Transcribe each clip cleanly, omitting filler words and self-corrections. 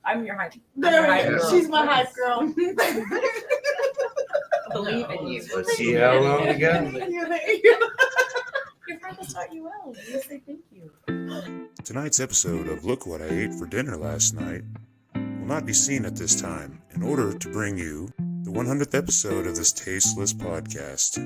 I'm your hype. She's my hype girl. Believe in you. Let's see how long we got. Your friend will start you out. You say thank you. Tonight's episode of Look What I Ate for Dinner Last Night will not be seen at this time in order to bring you the 100th episode of this tasteless podcast.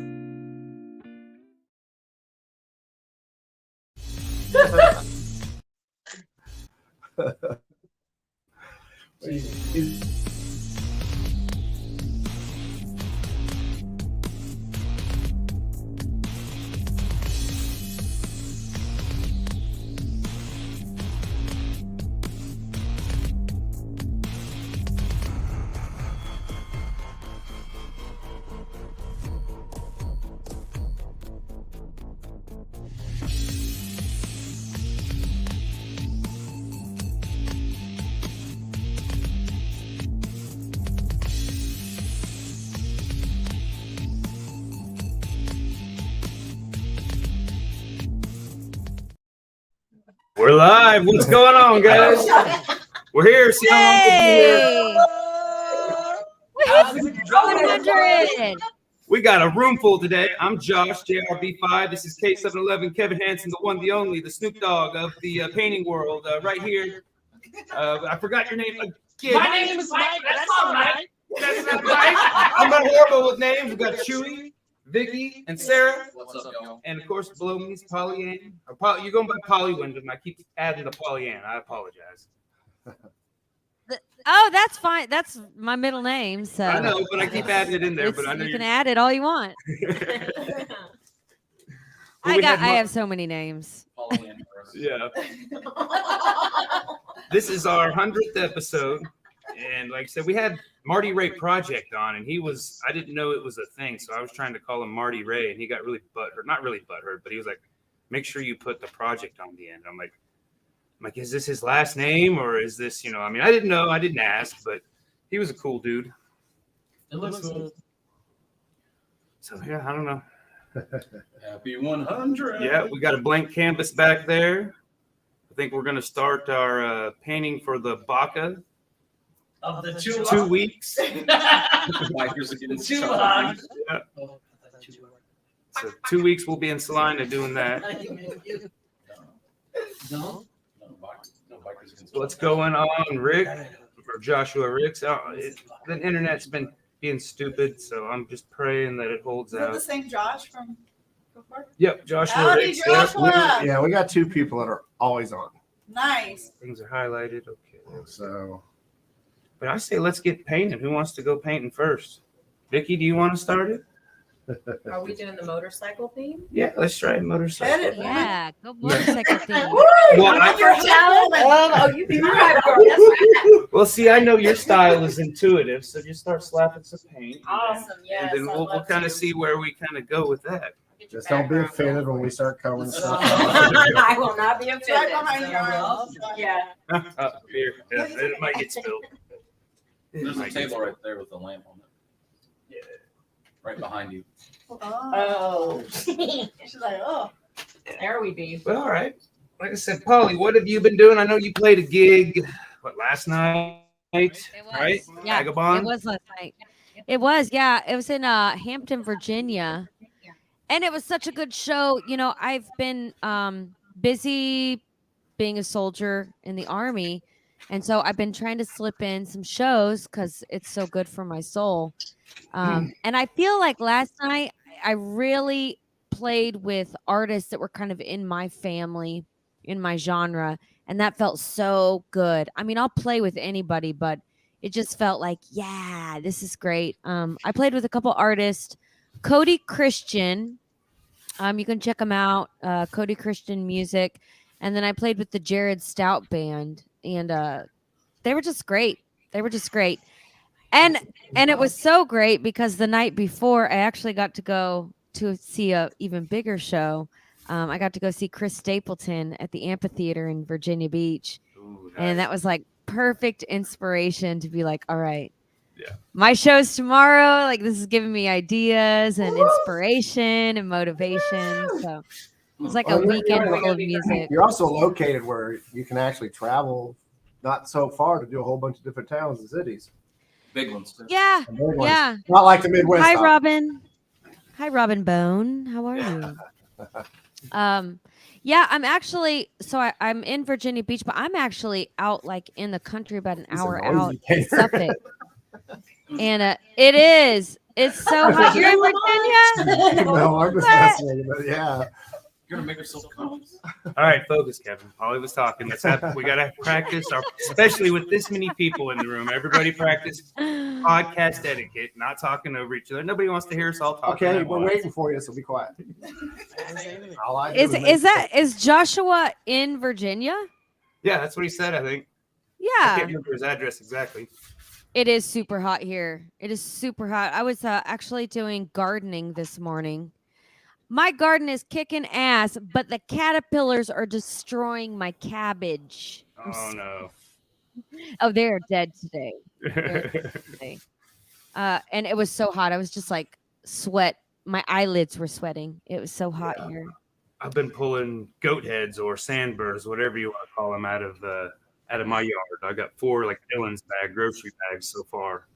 We're live. What's going on, guys? We're here. See how long we're here. We got a room full today. I'm Josh, JRB5. This is K711, Kevin Hansen, the one, the only, the Snoop Dogg of the painting world, right here. I forgot your name again. My name is Mike. That's all right. That's not right. I'm not horrible with names. We got Chewy, Vicky, and Sarah. What's up, y'all? And of course, below me is Polly Ann. You're going by Polly Windham. I keep adding to Polly Ann. I apologize. Oh, that's fine. That's my middle name. So I know, but I keep adding it in there. But I know you can add it all you want. I have so many names. Yeah. This is our 100th episode, and like I said, we had Marty Ray Project on, and I didn't know it was a thing, so I was trying to call him Marty Ray, and he got really butthurt. Not really butthurt, but he was like, make sure you put the project on the end. I'm like, is this his last name, or is this, I mean, I didn't know, I didn't ask, but he was a cool dude. It looks cool. So yeah, I don't know. Happy 100. Yeah, we got a blank canvas back there. I think we're going to start our painting for the Baka. Of the 2 weeks. Bikers against Two Charlie. Yeah. So 2 weeks we'll be in Salina doing that. No bikers against What's going on, Rick? Or Joshua Ricks? The internet's been being stupid, so I'm just praying that it holds Is that the out. same Josh from before? Yep, Joshua Howdy, Ricks. Joshua. Yeah, we got two people that are always on. Nice. Things are highlighted. Okay. So, But I say let's get painting. Who wants to go painting first? Vicky, do you want to start it? Are we doing the motorcycle theme? Yeah, let's try motorcycle. Edit. Yeah, go motorcycle thing. Well, Well, see, I know your style is intuitive, so just start slapping some paint. Awesome, yes. And then we'll kind of see where we kind of go with that. just don't be offended when we start covering stuff. I will not be Right offended. behind your eyes. Yeah. Beer. Yeah, it might get spilled. There's a table right there with a lamp on it. Yeah. Right behind you. Oh. She's like, oh. There we be. Well, all right. Like I said, Polly, what have you been doing? I know you played a gig, last night? Right? Yeah, Vagabond? it was last night. It was, yeah. It was in Hampton, Virginia. And it was such a good show. I've been busy being a soldier in the Army. And so I've been trying to slip in some shows because it's so good for my soul. And I feel like last night I really played with artists that were kind of in my family, in my genre. And that felt so good. I mean, I'll play with anybody, but it just felt like, yeah, this is great. I played with a couple artists. Cody Christian. You can check him out. Cody Christian Music. And then I played with the Jared Stout Band. And they were just great. And it was so great because the night before I actually got to go to see a even bigger show. I got to go see Chris Stapleton at the amphitheater in Virginia Beach. Ooh, nice. And that was like perfect inspiration to be like, all right, Yeah. my show's tomorrow. Like, this is giving me ideas and inspiration and motivation. So it was like a weekend full of music. You're also located where you can actually travel not so far to do a whole bunch of different towns and cities. Big ones. Too. Yeah. And big ones. Yeah. Not like the Midwest. Hi, stuff. Robin. Hi, Robin Bone. How are you? Yeah, I'm actually I'm in Virginia Beach, but I'm actually out like in the country about an He's a hour noisy out in gator. Suffolk. And it is. It's so hot. You're in Virginia? No, I'm just fascinated, but yeah. You're gonna make yourself come. All right, focus, Kevin. Polly was talking. We gotta practice, especially with this many people in the room. Everybody practice podcast etiquette, not talking over each other. Nobody wants to hear us all talking. Okay, at we're once. waiting for you, so be quiet. All I do Is Joshua in Virginia? Yeah, that's what he said. I think. I Yeah. can't remember his address exactly. It is super hot here. It is super hot. I was actually doing gardening this morning. My garden is kicking ass, but the caterpillars are destroying my cabbage. Oh no. Oh, they're dead today. Today. And it was so hot. I was just like sweat. My eyelids were sweating. It was so hot here. I've been pulling goat heads or sandburrs, whatever you want to call them, out of my yard. I got 4 like Dylan's grocery bags so far.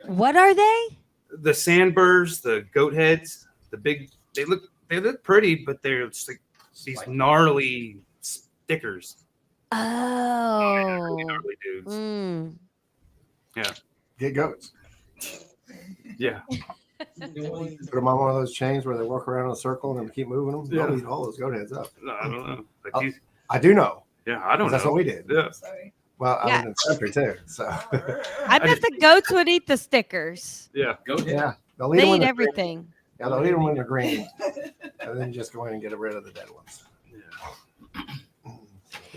What are they? The sandburrs, the goat heads, the big. They look pretty, but they're just like these gnarly stickers. Oh. Really gnarly dudes. Mm. Get goats. Yeah. Put them on one of those chains where they work around in a circle and then keep moving them. Yeah. They'll eat all those goat heads up. No, I don't know. Like Oh. these, I do know. yeah, I don't 'Cause know. that's what we did. Yeah. Sorry. Well, I Yeah. live in the country too, so I bet the goats would eat the stickers. Yeah. Go ahead. yeah, they'll eat They them when eat they're everything. green. Yeah, they'll eat them when they're green, and then just go in and get rid of the dead ones.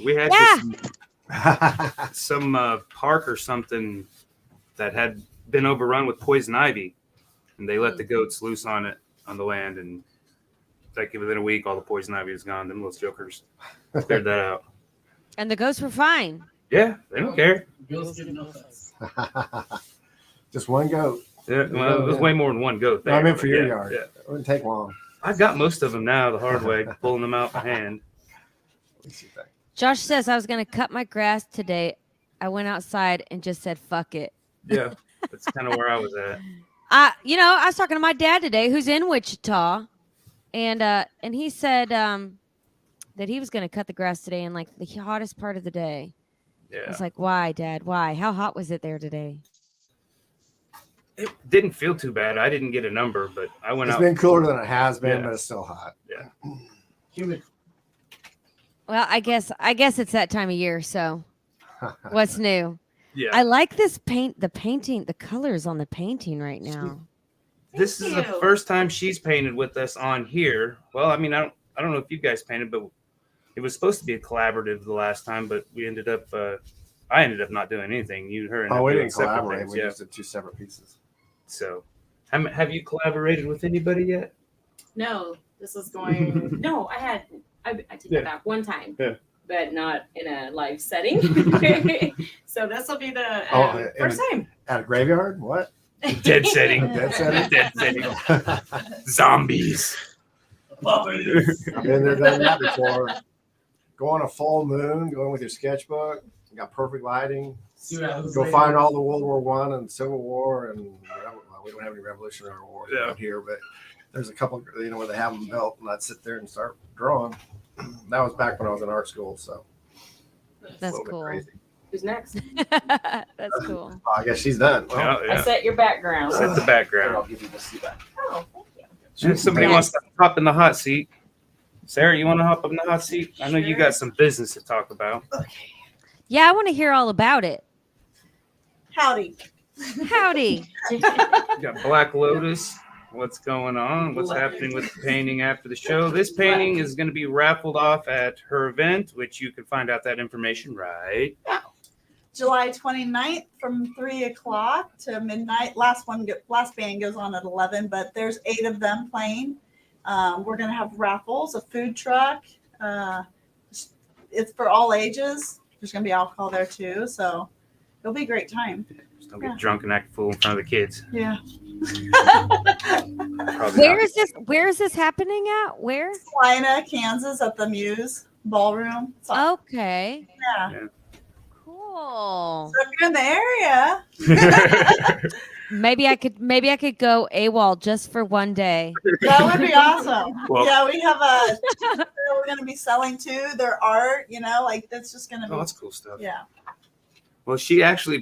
We had Yeah. some park or something that had been overrun with poison ivy, and they let the goats loose on the land, and like within a week, all the poison ivy is gone. Them little jokers cleared that out. And the ghosts were fine. Yeah, they don't care. Just one goat. Yeah, well, it was way more than one goat there. I meant for your Yeah, yard. Yeah. It wouldn't take long. I've got most of them now the hard way, pulling them out by hand. Let me see that. Josh says I was going to cut my grass today. I went outside and just said, fuck it. Yeah, that's kind of where I was at. I was talking to my dad today, who's in Wichita, and he said that he was going to cut the grass today in like the hottest part of the day. I Yeah, was like, why, Dad? Why? How hot was it there today? it didn't feel too bad. I didn't get a number, but I went It's out. been cooler than it has been, Yeah. but it's still hot. Yeah. Humid. Well, I guess it's that time of year. So what's new? Yeah, I like this the painting, the colors on the painting right now. this is the you. first time she's painted with us on here. Well, I mean, I don't know if you guys painted, but it was supposed to be a collaborative the last time, but we ended up. I ended up not doing anything. Her ended Oh, up we doing didn't separate collaborate. things, We yeah. just did 2 separate pieces. So, have you collaborated with anybody yet? No, this is going. No, I take Yeah. it back one time. Yeah. But not in a live setting. So this will be the first time. At a graveyard? What? Dead setting. Dead setting? Dead setting. Zombies. I've been there, done that before. Go on a full moon, go in with your sketchbook. You got perfect lighting. Go find all the World War I and Civil War, and well, we don't have any Revolutionary War Yeah. here, but there's a couple, where they have them built, and I'd sit there and start drawing. That was back when I was in art school, so it's a That's little bit cool. crazy. Who's next? That's cool. Oh, I guess she's done. Well, Yeah, I yeah. set your background. Set the background. give you the seat back. Oh, thank you. If somebody Yeah. wants to hop in the hot seat. Sarah, you want to hop in the hot seat? I know you got some business to talk about. Yeah, I want to hear all about it. Howdy. Howdy. You got Black Lotus. What's going on? What's happening with the painting after the show? This painting is going to be raffled off at her event, which you can find out that information right. July 29th from 3 o'clock to midnight. Last band goes on at 11, but there's 8 of them playing. We're going to have raffles, a food truck. It's for all ages. There's going to be alcohol there too, so it'll be a great time. Just don't get drunk and act a fool in front of the kids. Yeah. Probably Where is this happening at? Where? Salina, Kansas at the Muse Ballroom. So, Okay. yeah. Cool. Cool. So if you're in the area, Maybe I could go AWOL just for one day. that would be awesome. Well- Yeah, we have we're going to be selling too. Their art, like that's just going to be. Oh, that's cool stuff. Yeah. Well,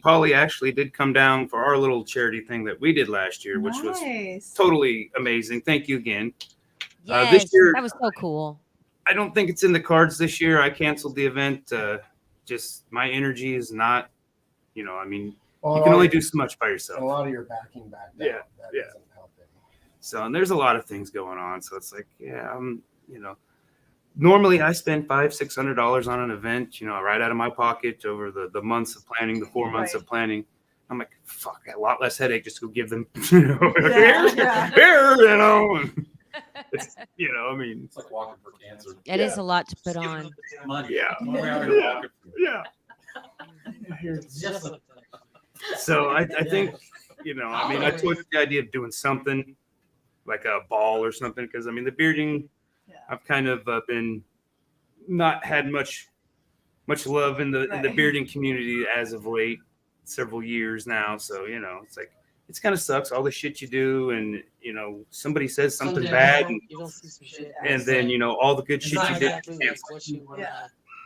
Polly actually did come down for our little charity thing that we did last year, which was Nice. totally amazing. Thank you again. Yes, This year- that was so cool. I don't think it's in the cards this year. I canceled the event. Just my energy is not, you can only do so much by And a yourself. lot of your backing back down. Yeah, That yeah. doesn't help any. So, and there's a lot of things going on. So it's like, normally I spend $500-600 on an event, right out of my pocket over the months of planning, the 4 months of planning. I'm like, fuck, a lot less headache just to go give them, here. It's, It's like walking for cancer. It is a lot to put on. Money. Yeah. We're out here walking. Yeah. It's just a- So I think, I took the idea of doing something like a ball or something, because the bearding, I've kind of been not had much love in the bearding community as of late, several years now. So, it's like, it's kind of sucks all the shit you do, and somebody says something bad, and, You don't see some shit. then all the good It's shit not you did. exactly like what you want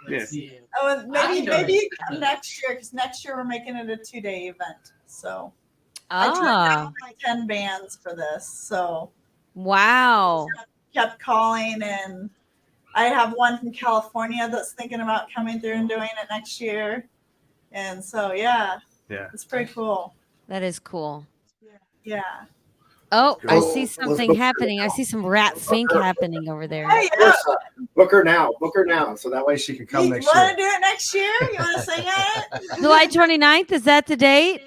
Yeah. see. Oh, and I maybe know maybe that. you come next year, because next year we're making it a 2-day event. So I turned down like 10 bands for this. So Wow. kept calling, and I have one from California that's thinking about coming through and doing it next year. And so Yeah. it's pretty cool. That is cool. Yeah. Oh, I Cool. see Let's something book happening. I see some rat fink happening over there. Hey, yeah. Book her now, so that way she can come You next want to year. do it next year? You want to sing it? July 29th, is that the date?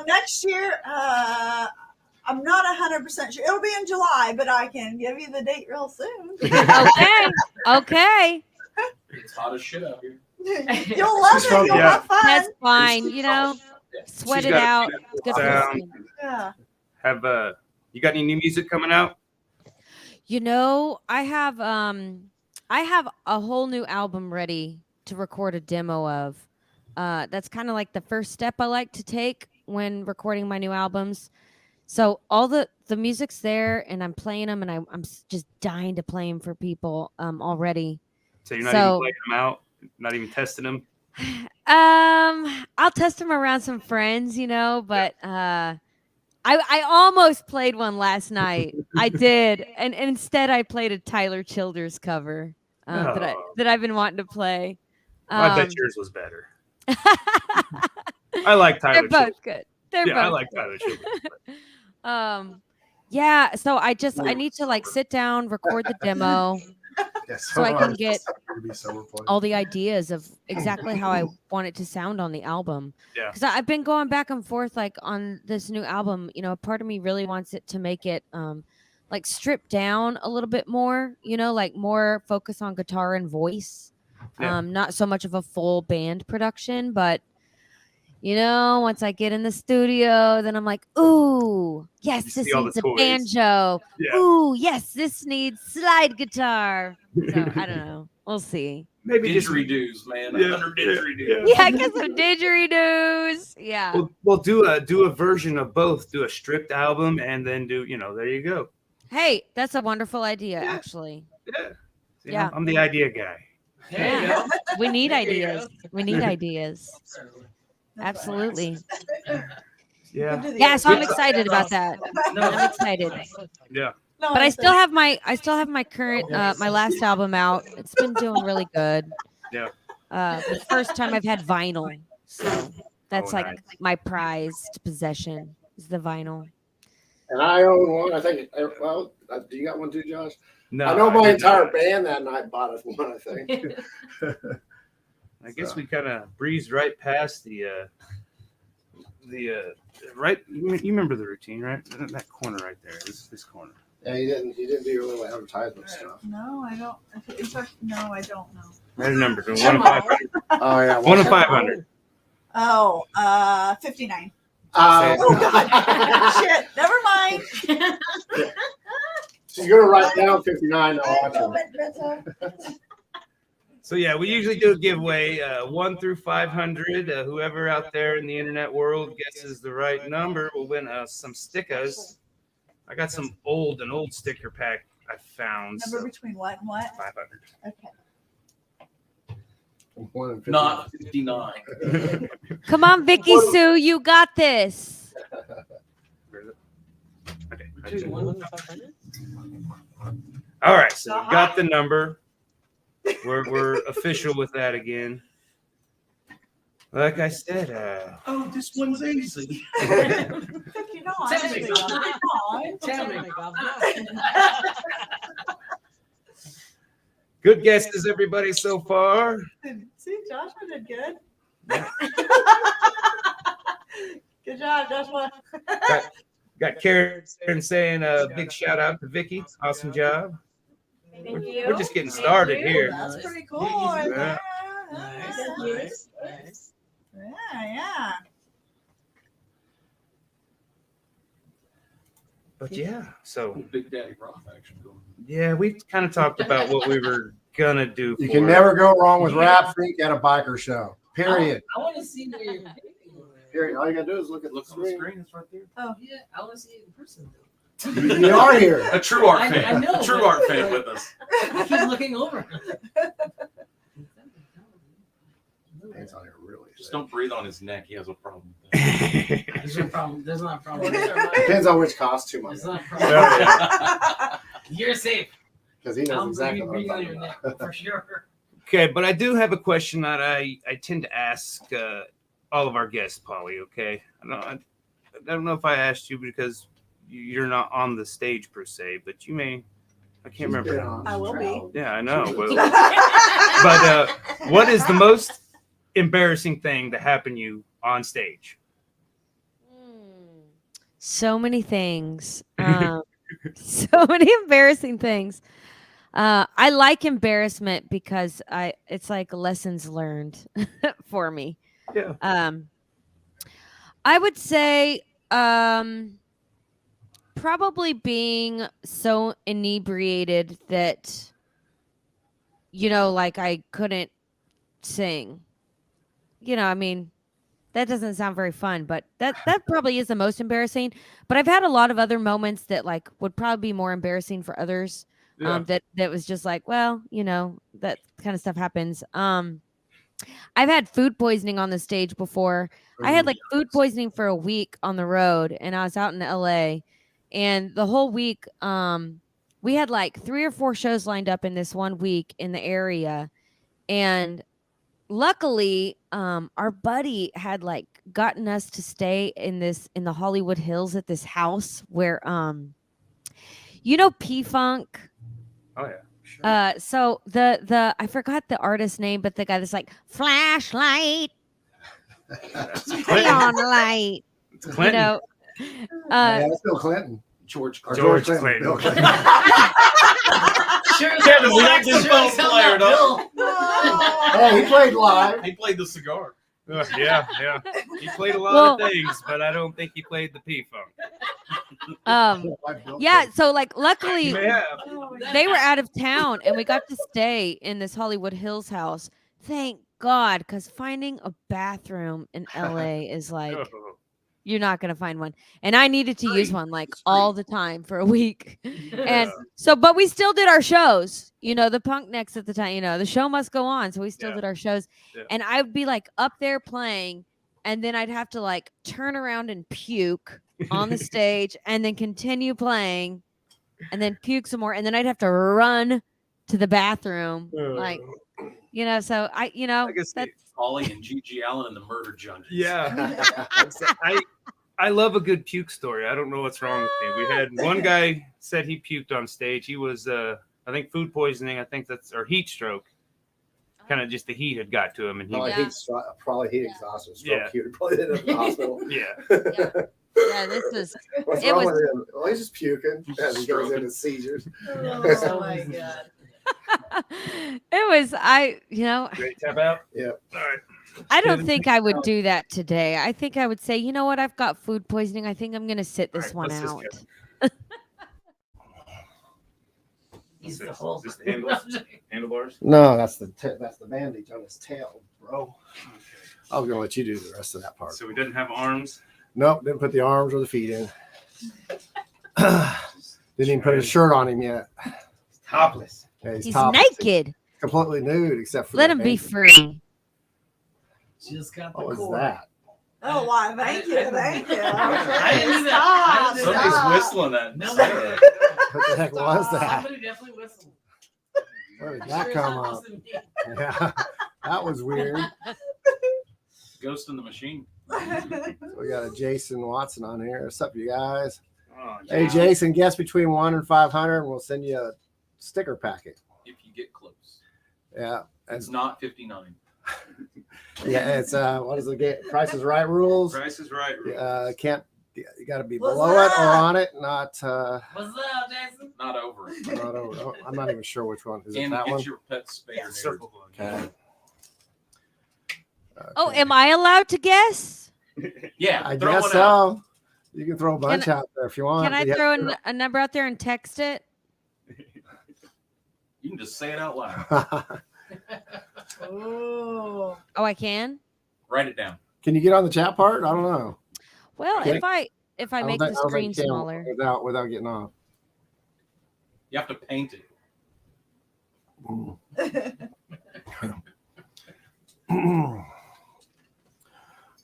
Next year, I'm not 100% sure. It'll be in July, but I can give you the date real soon. Okay. It's hot as shit out here. You'll love She's it. from- You'll yeah. have fun. That's fine. Sweat She's it got a out. beautiful Good for sound. the skin. Yeah. Have you got any new music coming out? I have a whole new album ready to record a demo of. That's kind of like the first step I like to take when recording my new albums. So all the music's there, and I'm playing them, and I'm just dying to play them for people already. So you're not even playing them out, not even testing them. I'll test them around some friends, but I almost played one last night. I did, and instead I played a Tyler Childers cover that I've been wanting to play. I bet yours was better. I like Tyler. They're both good. They're both I like Tyler Childers. Yeah. So I need to sit down, record the demo, Yes, so I can get It'd be so fun. all the ideas of exactly how I want it to sound on the album. Yeah. Because I've been going back and forth on this new album. Part of me really wants it to make it stripped down a little bit more, more focus on guitar and voice. Yeah. Not so much of a full band production, but once I get in the studio, then I'm like, ooh, yes, You this see all the needs a toys. banjo. Yeah. Ooh, yes, this needs slide guitar. So I don't know. We'll see. Maybe just Didgeridoos, man. Yeah, 100 didgeridoos. Yeah, get some didgeridoos. Yeah. we'll do a version of both. Do a stripped album, and then do there you go. Hey, that's a wonderful idea, actually. Yeah. See, Yeah. I'm the idea guy. There you go. We need There you ideas. go. We need ideas. That's Absolutely. Yeah. Yeah, so I'm excited about that. No, I'm excited. Yeah. No, But I it's still have my current my last album out. It's been doing really good. Yeah. The first time I've had vinyl. So that's Oh, like nice. my prized possession is the vinyl. And I own one. I think. Well, do you got one too, Josh? No, I know my did entire not. band that night bought us one. I think. I guess we kind of breezed right past the right. You remember the routine, right? That corner right there. This corner. Yeah, you didn't do your little advertisement stuff. No, I don't. In fact, no, I don't know. Right number. 1 of 500. Oh yeah, 1 of 500. Oh, 59. Oh God. Shit. Never mind. She's gonna write down 59. I'll watch her. So yeah, we usually do a giveaway 1 through 500. Whoever out there in the internet world guesses the right number will win some stickers. I got some old sticker pack I found. Number So between what and what? 500. Okay. 1 in 50. Not 59. Come on, Vicky Sue, you got this. Where is it? Okay. Between 1 and 500? All right, so we got the number. We're official with that again. Like I said, Oh, this one's easy. You know, honestly, Tell me, God good guesses, everybody, so far. See, Joshua did good. Good job, Joshua. Got Karen saying a big shout out to Vicky. Awesome job. Thank you. We're just getting started here. That's pretty cool. Right Yeah. there. Nice. Yeah. But yeah, so Big Daddy Roth action going. yeah, we kind of talked about what we were gonna do. You for can it. never go wrong with Rap Freak at a biker show. Period. I want to see where you're Period. All you gotta do is look at the Look on the screen. screen. It's right there. Yeah, I want to see it in person. You are here. A true art I fan. know, A true but- art fan with us. I keep looking over. Hands on here really. Just don't breathe on his neck. He has a problem with that. There's no problem. There's not a problem. Depends on which costume I'm There's in. not a problem. You're safe. Because he knows I'm exactly what I'm breathing on talking your neck about. for sure. Okay, but I do have a question that I tend to ask all of our guests, Polly. Okay, I don't know if I asked you because you're not on the stage per se, but you may. I can't remember. I will be. Yeah, I know. But what is the most embarrassing thing that happened to you on stage? So many things. So many embarrassing things. I like embarrassment because it's like lessons learned for me. Yeah. I would say probably being so inebriated that like I couldn't sing. I mean, that doesn't sound very fun, but that probably is the most embarrassing. But I've had a lot of other moments that like would probably be more embarrassing for others. Yeah. That was just like, well, that kind of stuff happens. I've had food poisoning on the stage before. I had like food poisoning for a week on the road, and I was out in LA, and the whole week, we had like 3 or 4 shows lined up in this one week in the area, and luckily, our buddy had like gotten us to stay in the Hollywood Hills at this house where, P-Funk. Oh yeah. Sure. So the I forgot the artist's name, but the guy that's like flashlight, neon light, It's Clinton. Yeah, it's Bill Clinton. George Or George Clinton. Clinton. Bill Clinton. Sure, Kevin left his phone player up. Hey, he played live. He played the cigar. Yeah. He played a lot of things, but I don't think he played the P-Funk. Yeah, so like luckily Yeah. they were out of town and we got to stay in this Hollywood Hills house. Thank God, because finding a bathroom in LA is like you're not gonna find one. And I needed to use one like all the time for a week. And so, but we still did our shows. The punk necks at the time, the show must go on. So we still did our shows. Yeah. And I would be like up there playing, and then I'd have to like turn around and puke on the stage and then continue playing and then puke some more. And then I'd have to run to the bathroom. Like, so I guess that's Ollie and Gigi Allen and the Murder Junkies. Yeah. I love a good puke story. I don't know what's wrong with me. We had one guy said he puked on stage. He was I think food poisoning. I think or heat stroke. Kind of just the heat had got to him, and he Probably heat exhaustion stroke. Yeah. He would probably end up in the hospital. yeah, this was What's It wrong was- with him? Well, he's just puking as he goes into seizures. Oh my God. it was ready to tap out. Yeah. All right. I don't think I would do that today. I think I would say, you know what? I've got food poisoning. I think I'm going to sit this All right, one let's out. just He's the whole. Just the handlebars. No, that's the bandage on his tail, bro. I was gonna let you do the rest of that part. So we didn't have arms. Nope, didn't put the arms or the feet in. Didn't even put his shirt on him yet. Topless. Yeah, He's topless. naked. Completely nude except for Let the him be bandage. free. Just got the What was cord. that? Oh, wow. Thank you. Thank you. I didn't even- Stop, Somebody's stop. whistling that. No, Sarah. What the heck was that? Somebody definitely whistled. Where did I'm that sure it's come not up? just me. Yeah, that was weird. Ghost in the machine. We got a Jason Watson on here. What's up, you guys? Oh, Hey, Jason, guess between 1 and 500, and we'll send you a sticker packet. If you get close. Yeah, It's not 59. yeah. It's what is the game? Price is Right rules. Price is Right. Can't you got to be What's below it or that? on it, not What's up, Jason? Not over it. not over. Oh, I'm not even sure which one is it. And That get one. your pet spayed or neutered. Circle one. Okay. Oh, Okay. am I allowed to guess? Yeah, I throw guess one out. so. You can throw a bunch out there if you want. Can I but you throw have a number out there and text it? You can just say it out loud. to- Oh. Oh, I can. Write it down. Can you get on the chat part? I don't know. Well, Okay. if I don't make think- the I don't screen think you can smaller. without getting off. You have to paint it.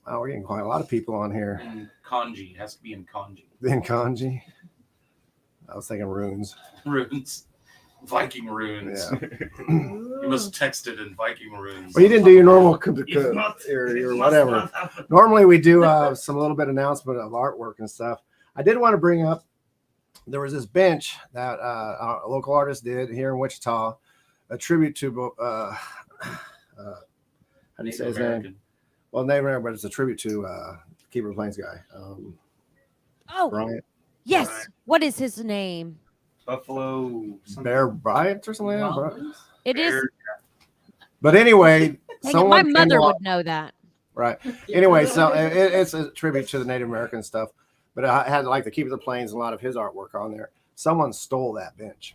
Wow, we're getting quite a lot of people on here. In kanji. It has to be in kanji. In kanji. I was thinking runes. Runes. Viking runes. Yeah. You must text it in Viking runes. Well, you didn't do your normal It your whatever. Normally we do some little bit announcement of artwork and stuff. I did want to bring up there was this bench that a local artist did here in Wichita, a tribute to how do you say his name? Well, Native American, but it's a tribute to Keeper Plains guy, Oh, Bryant yes. Right. What is his name? Buffalo. something. Bear Bryant or something. Like that? Well, It is. Bear. But anyway, Dang it, my someone came mother along- would know that. right. Anyway, so it's a tribute to the Native American stuff, but I had like the Keeper of the Plains and a lot of his artwork on there. Someone stole that bench,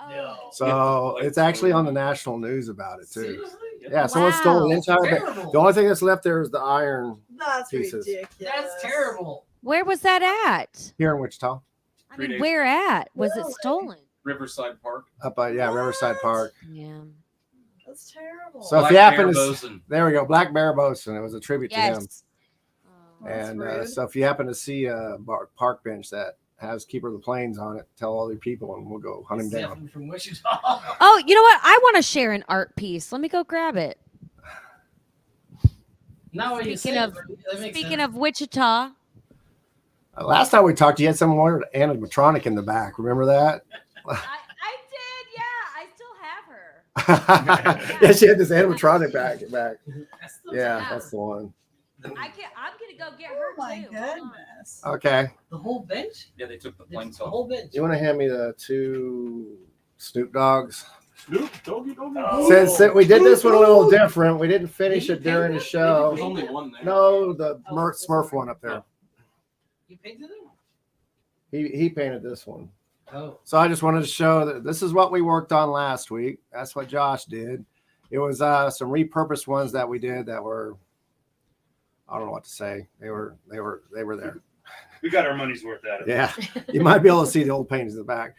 No. so it's actually on the national news about it too. Seriously? Yeah, someone stole Wow. the entire bench. Terrible. The only thing that's left there is the iron That's Pieces. ridiculous. That's terrible. Where was that at? here in Wichita. I 3 mean, days. where at? Was it Really? stolen? Riverside Park. Up by Riverside What? Park. Yeah. That's terrible. So if Black you happen Bear to Bosun. there we go, Black Bear Bosun. It was a tribute to him. Yes. Oh. That's And rude. so if you happen to see a park bench that has Keeper of the Plains on it, tell all your people and we'll go hunt him It's down. definitely from Wichita. Oh, you know what? I want to share an art piece. Let me go grab it. Now what you Speaking say, of- that makes Speaking sense. of Wichita, Last time we talked, you had someone with animatronic in the back. Remember that? I did. Yeah, I still have her. Yeah, she had this animatronic back. That's still Yeah, Yeah. that's the one. I'm gonna go get Oh her my too. Hold on. goodness. Okay. the whole bench. Yeah, they took the planes The off. whole bench. You want to hand me the 2 Snoop Dogs? Snoop Doggy Doggy. Since we did this one a little different, we didn't finish Did it you during the paint it? show. There's only one there. No, the Oh, Smurf one up there. You painted it? He painted this one. Oh. So I just wanted to show that this is what we worked on last week. That's what Josh did. It was some repurposed ones that we did that were, I don't know what to say. They were there. We got our money's worth out of it. Yeah. You might be able to see the old paintings in the back.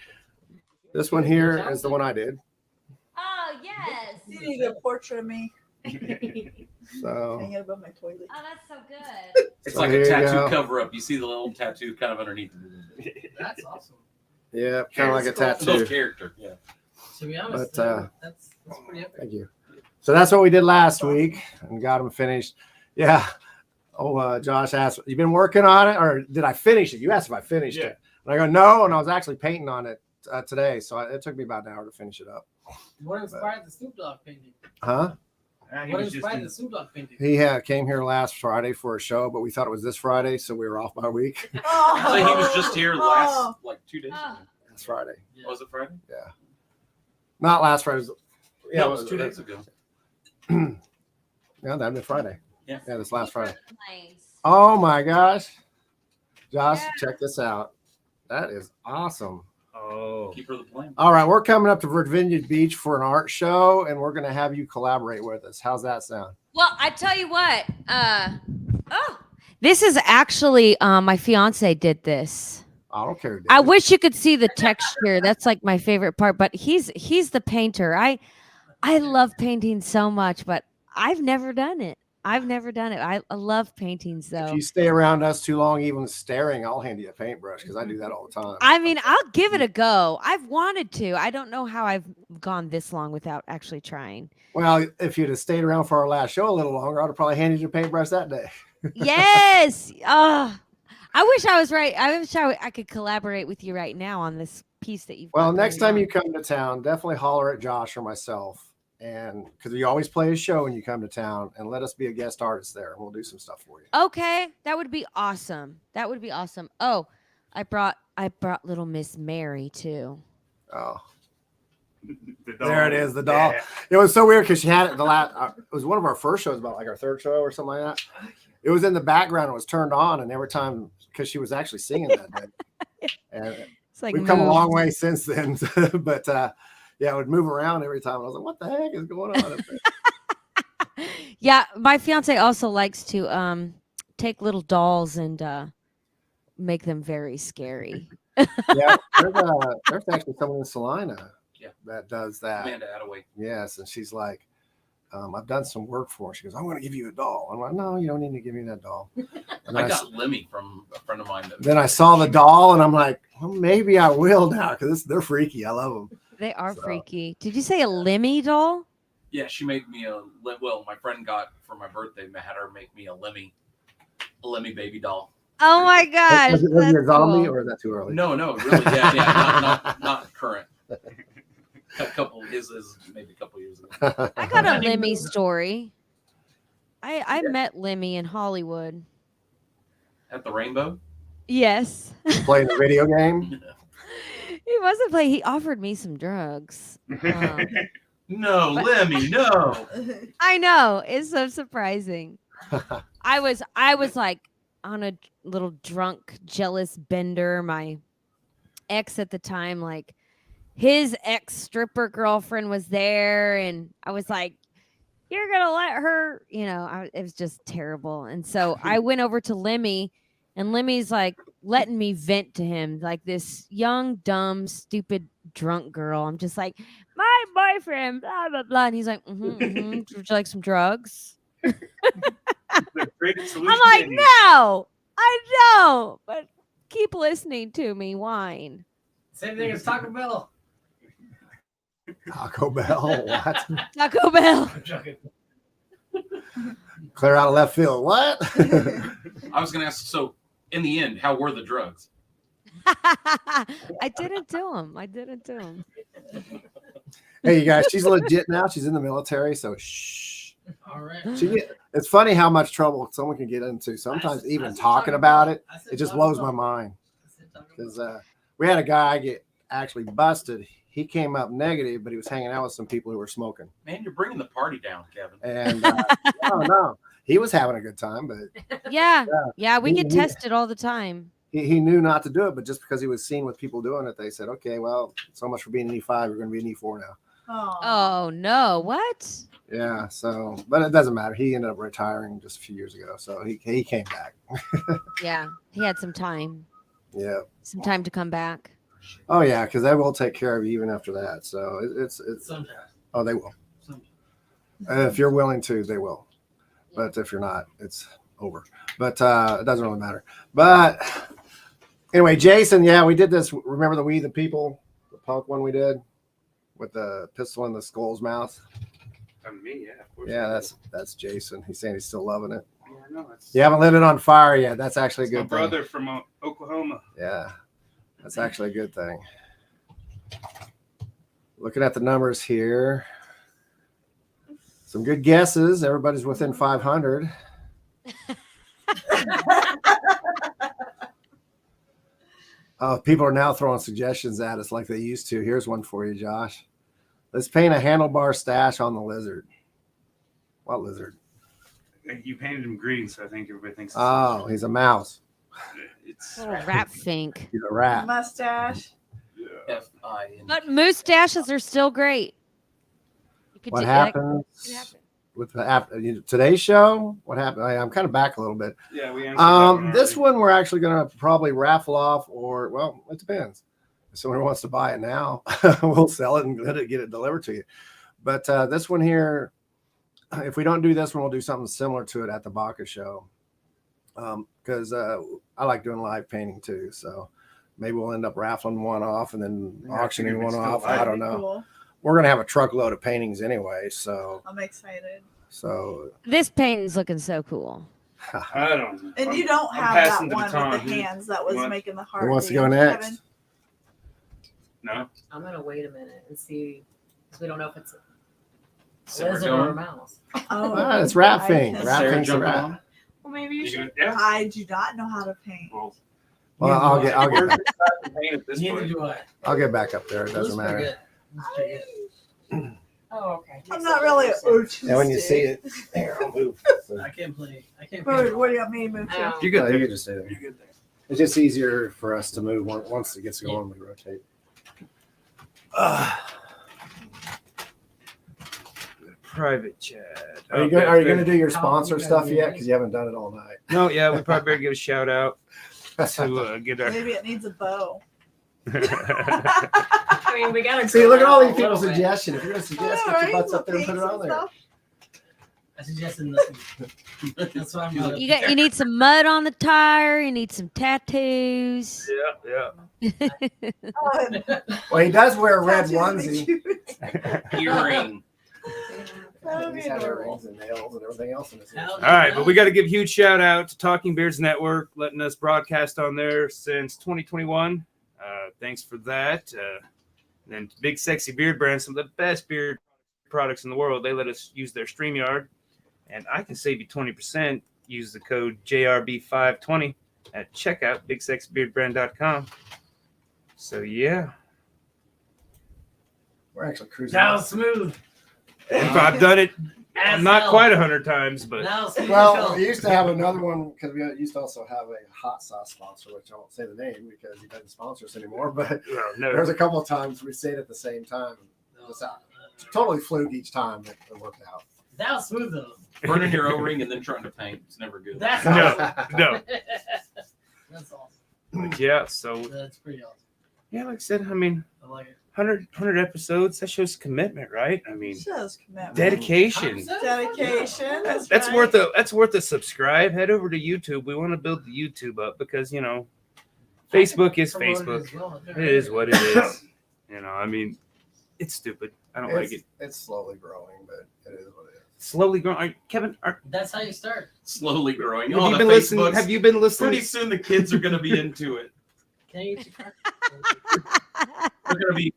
This one here is the one I did. Oh yes. You need a portrait of me So hanging above my toilet. Oh, that's so good. It's So like here a you tattoo go. cover up. You see the little tattoo kind of underneath it. That's awesome. yeah, kind of like a It's those tattoo. character. Yeah. To be honest, But, that's pretty epic. Thank you. So that's what we did last week and got them finished. Yeah. Oh, Josh asked, you been working on it or did I finish it? You asked if I finished Yeah. it. And I go, no. And I was actually painting on it today. So it took me about an hour to finish it up. What inspired the Snoop Dogg painting? Huh? He What was just inspired in- the Snoop Dogg painting? He came here last Friday for a show, but we thought it was this Friday. So we were off by a week. Oh, So he was just here last like 2 days ago. Oh. That's Friday. Yeah. Was it Friday? Not last Friday. Yeah, No, it was 2 days ago. Yeah, that'd been Friday. Yeah. Yeah, this last Friday. Nice. Oh my gosh. Josh, Yeah. check this out. That is awesome. Oh, Oh. Keep her the plan. All right, we're coming up to Virginia Beach for an art show, and we're going to have you collaborate with us. How's that sound? Well, I tell you what. This is actually my fiance did this. I don't care. I wish you could see the texture. That's like my favorite part. But he's the painter. I love painting so much, but I've never done it. I love paintings though. If you stay around us too long, even staring, I'll hand you a paintbrush because I do that all the time. I mean, I'll give it a go. I've wanted to. I don't know how I've gone this long without actually trying. Well, if you'd have stayed around for our last show a little longer, I'd have probably handed you a paintbrush that day. Yes. Oh, I wish I was right. I wish I could collaborate with you right now on this piece that you've. Well, next time you come to town, definitely holler at Josh or myself. And because we always play a show when you come to town, and let us be a guest artist there, and we'll do some stuff for you. Okay, that would be awesome. Oh, I brought little Miss Mary too. Oh, There it is, the doll. Yeah. It was so weird because she had it the last. It was one of our first shows, about like our third show or something like that. It was in the background. It was turned on, and every time, because she was actually singing that day. And it's like we've come a long way since then, but. Yeah, it would move around every time. I was like, what the heck is going on up there? Yeah, my fiance also likes to take little dolls and make them very scary. Yeah, there's actually someone in Salina that does that. Amanda Attaway. Yes, and she's like, I've done some work for her. She goes, I'm going to give you a doll. I'm like, no, you don't need to give me that doll. And I got Lemmy from a friend of mine. Then I saw the doll, and I'm like, well, maybe I will now because they're freaky. I love them. They are freaky. Did you say a Lemmy doll? Yeah, she made me my friend got for my birthday, had her make me a Lemmy baby doll. Oh my gosh. Was it a zombie or is that too early? No, really. Yeah, not current. A couple is maybe a couple years ago. I got a Lemmy story. I met Lemmy in Hollywood. At the Rainbow? Yes. Playing the video game? He wasn't playing. He offered me some drugs. No, Lemmy, no. I know. It's so surprising. I was like on a little drunk, jealous bender. My ex at the time, like his ex stripper girlfriend was there. And I was like, you're going to let her, it was just terrible. And so I went over to Lemmy. And Lemmy's like letting me vent to him, like this young, dumb, stupid, drunk girl. I'm just like, my boyfriend, blah, blah, blah. And he's like, would you like some drugs? I'm like, no, I don't. But keep listening to me whine. Same thing as Taco Bell. Taco Bell? What? Taco Bell. I'm joking. Clear out of left field. What? I was going to ask, so in the end, how were the drugs? I didn't do them. Hey, you guys, she's legit now. She's in the military, so shh. All right. It's funny how much trouble someone can get into. Sometimes even talking about it, it just blows my mind. Because we had a guy get actually busted. He came up negative, but he was hanging out with some people who were smoking. Man, you're bringing the party down, Kevin. And no, he was having a good time, but yeah, we get tested all the time. He knew not to do it, but just because he was seen with people doing it, they said, "Okay, well, so much for being an E5, you're going to be an E4 now." Oh no, what? Yeah, so but it doesn't matter. He ended up retiring just a few years ago, so he came back. Yeah, he had some time. Yeah, some time to come back. Oh yeah, because they will take care of you even after that. So it's Sometimes. Oh, they will. If you're willing to, they will. But if you're not, it's over. But it doesn't really matter. But anyway, Jason, yeah, we did this. Remember the We the People, the punk one we did with the pistol in the skull's mouth? Me, yeah. Of course. Yeah, that's Jason. He's saying he's still loving it. Yeah, I know. You haven't lit it on fire yet. That's actually a good my thing. brother from Oklahoma. Yeah, that's actually a good thing. Looking at the numbers here. Some good guesses. Everybody's within 500. People are now throwing suggestions at us like they used to. Here's one for you, Josh. Let's paint a handlebar stash on the lizard. What lizard? You painted him green, so I think everybody thinks. He's a mouse. It's Little rat fink. He's a rat. Mustache. Yeah. F-I-N. But moustaches are still great. You could What do- happens with today's show? What happened? I'm kind of back a little bit. Yeah, we answered This one we're actually going to probably raffle off, or well, it depends. If someone wants to buy it now, we'll sell it and get it delivered to you. But this one here, if we don't do this one, we'll do something similar to it at the Baca show. Because I like doing live painting too. So maybe we'll end up raffling one off and then auctioning one off. I don't know. Cool. We're going to have a truckload of paintings anyway. So I'm excited. So This painting's looking so cool. I don't know. And you don't I'm have that passing the one with baton. the hands that was What? making the heart. who wants to do go you, next? Kevin? No. I'm gonna wait a minute and see, because we don't know if it's a Sarah lizard or a going? mouse. Ah, it's rat thing. I- Rat Sarah thing's a jumping rat. on? Well, maybe you You should. gonna- yeah. I do not know how to paint. Well, Well, I'll get We're just not paint at this Neither point. do I. I'll get back up there. It Looks doesn't pretty matter. good. Looks pretty good. Oh, okay. I'm not really artistic. And when you see it, there, I'll move. I can't play. I can't What, paint. what do you want me to move to? You're No, good. you there. can just stay there. You're good there. It's just easier for us to move once it gets going. We rotate. Private chat. Are you Okay, going to good. do your How sponsor you gotta stuff do yet? it. Because you haven't done it all night. No, yeah, we probably better give a shout out to get our. Maybe it needs a bow. I mean, we gotta See, look at all these a little people's bit. suggestions. If you're going to suggest, get your butts up there and put it on there. I suggested nothing. That's why I'm not. You need some mud on the tire. You need some tattoos. Yeah, yeah. Well, he does wear a red onesie. Earring. He's had earrings and nails and everything else in his hair. All right, but we got to give a huge shout out to Talking Beards Network, letting us broadcast on there since 2021. Thanks for that. And then Big Sexy Beard Brand, some of the best beard products in the world. They let us use their StreamYard, and I can save you 20%. Use the code JRB520 at checkout, bigsexybeardbrand.com. So yeah, We're actually cruising. Now smooth. I've done it As not hell. quite 100 times, but Now smooth. Well, we used to have another one because we used to also have a hot sauce sponsor, which I won't say the name because he doesn't sponsor us anymore. But no. there's a couple of times we stayed at the same time. Just totally fluke each time it worked out. Now smooth though. Burning your O-ring and then trying to paint. It's never good. That's No, awesome. no. That's awesome. But yeah, so That's pretty awesome. yeah, like I said, I mean, I like it. 100 episodes, that shows commitment, right? I mean, Shows commitment. dedication. Dedication. That's That's right. worth a subscribe. Head over to YouTube. We want to build the YouTube up because, you know, Facebook is Promote it Facebook. as well. It is what it is. You know, I mean, it's stupid. I don't like it. It's slowly growing, but it is what it is. Slowly growing. Kevin, That's how you start. Slowly growing. have Oh, you the been listening? Facebooks. Have you been listening? Pretty soon the kids are going to be into it. Can you get your They're going to be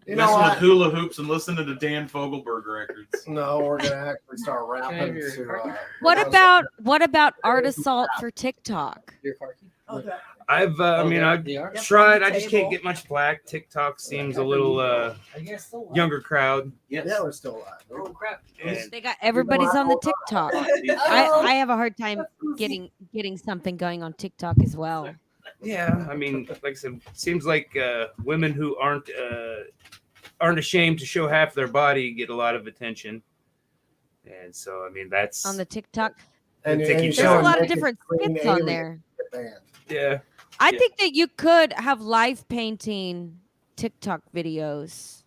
You know messing with what? hula hoops and listening to Dan Fogelberg records. No, we're gonna actually start rapping Can I have to. your What about art assault for TikTok? Your car key? Okay. I've, I mean, I've They are? Yep, tried. on the I just table. can't get much black. TikTok seems a little I guess so. younger crowd. Yes. Yeah, we're still alive. Oh crap. And They got everybody's on the TikTok. I have a hard time getting something going on TikTok as well. yeah, I mean, like I said, seems like women who aren't ashamed to show half their body get a lot of attention. And so, I mean, that's On the TikTok, And There's you're there's a showing lot of naked different green skits on alien there. band. yeah. I Yeah. think that you could have live painting TikTok videos,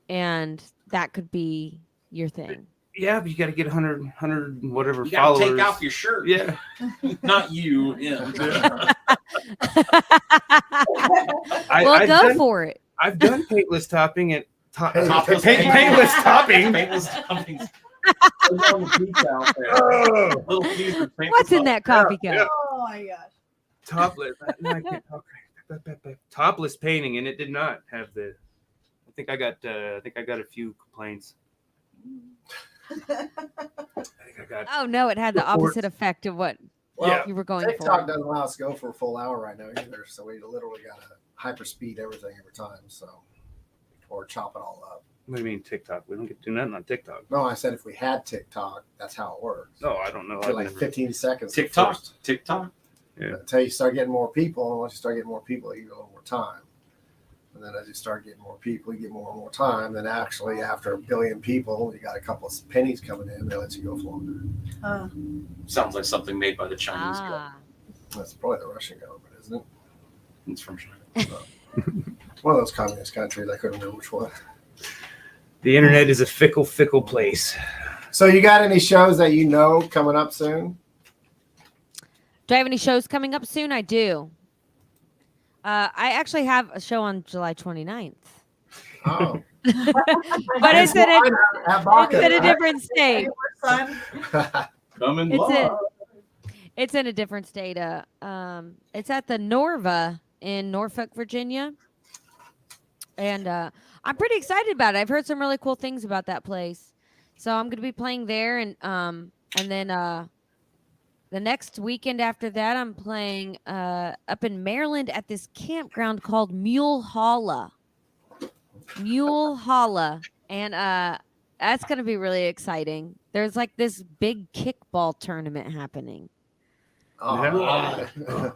and that could be your thing. Yeah, but you got to get 100 whatever You got to followers. take off your shirt. Yeah. Not you, him. Well, go for it. I've done paintless topping at Topless paintless topping. Paintless toppings. Oh, Little Caesar paintless What's in that coffee cup? yeah. Oh my gosh. topless. No, I can't talk. Topless painting, and it did not have the. I think I got a few complaints. I think I got. Oh no, it had the opposite effect of what Well, you were going TikTok for. doesn't allow us to go for a full hour right now either, so we literally got to hyper speed everything every time. So, or chop it all up. What do you mean TikTok? We don't get to do nothing on TikTok. No, I said if we had TikTok, that's how it works. No, I don't know. For I've like never- 15 seconds. at TikTok. first. TikTok. Yeah. Until you start getting more people, and once you start getting more people, you get a little more time. And then as you start getting more people, you get more and more time. Then actually, after 1 billion people, you got a couple of pennies coming in. They let you go longer. Sounds like something made by the Chinese government. That's probably the Russian government, isn't it? It's from China. One of those communist countries. I couldn't remember which one. The internet is a fickle, fickle place. So you got any shows that you know coming up soon? Do I have any shows coming up soon? I do. I actually have a show on July 29th. Oh. But it's in a different state. Coming It's in a different state. It's at the Norva in Norfolk, Virginia. And I'm pretty excited about it. I've heard some really cool things about that place. So I'm going to be playing there. And then the next weekend after that, I'm playing up in Maryland at this campground called Mule Holla. And that's going to be really exciting. There's like this big kickball tournament happening. Oh, Yeah.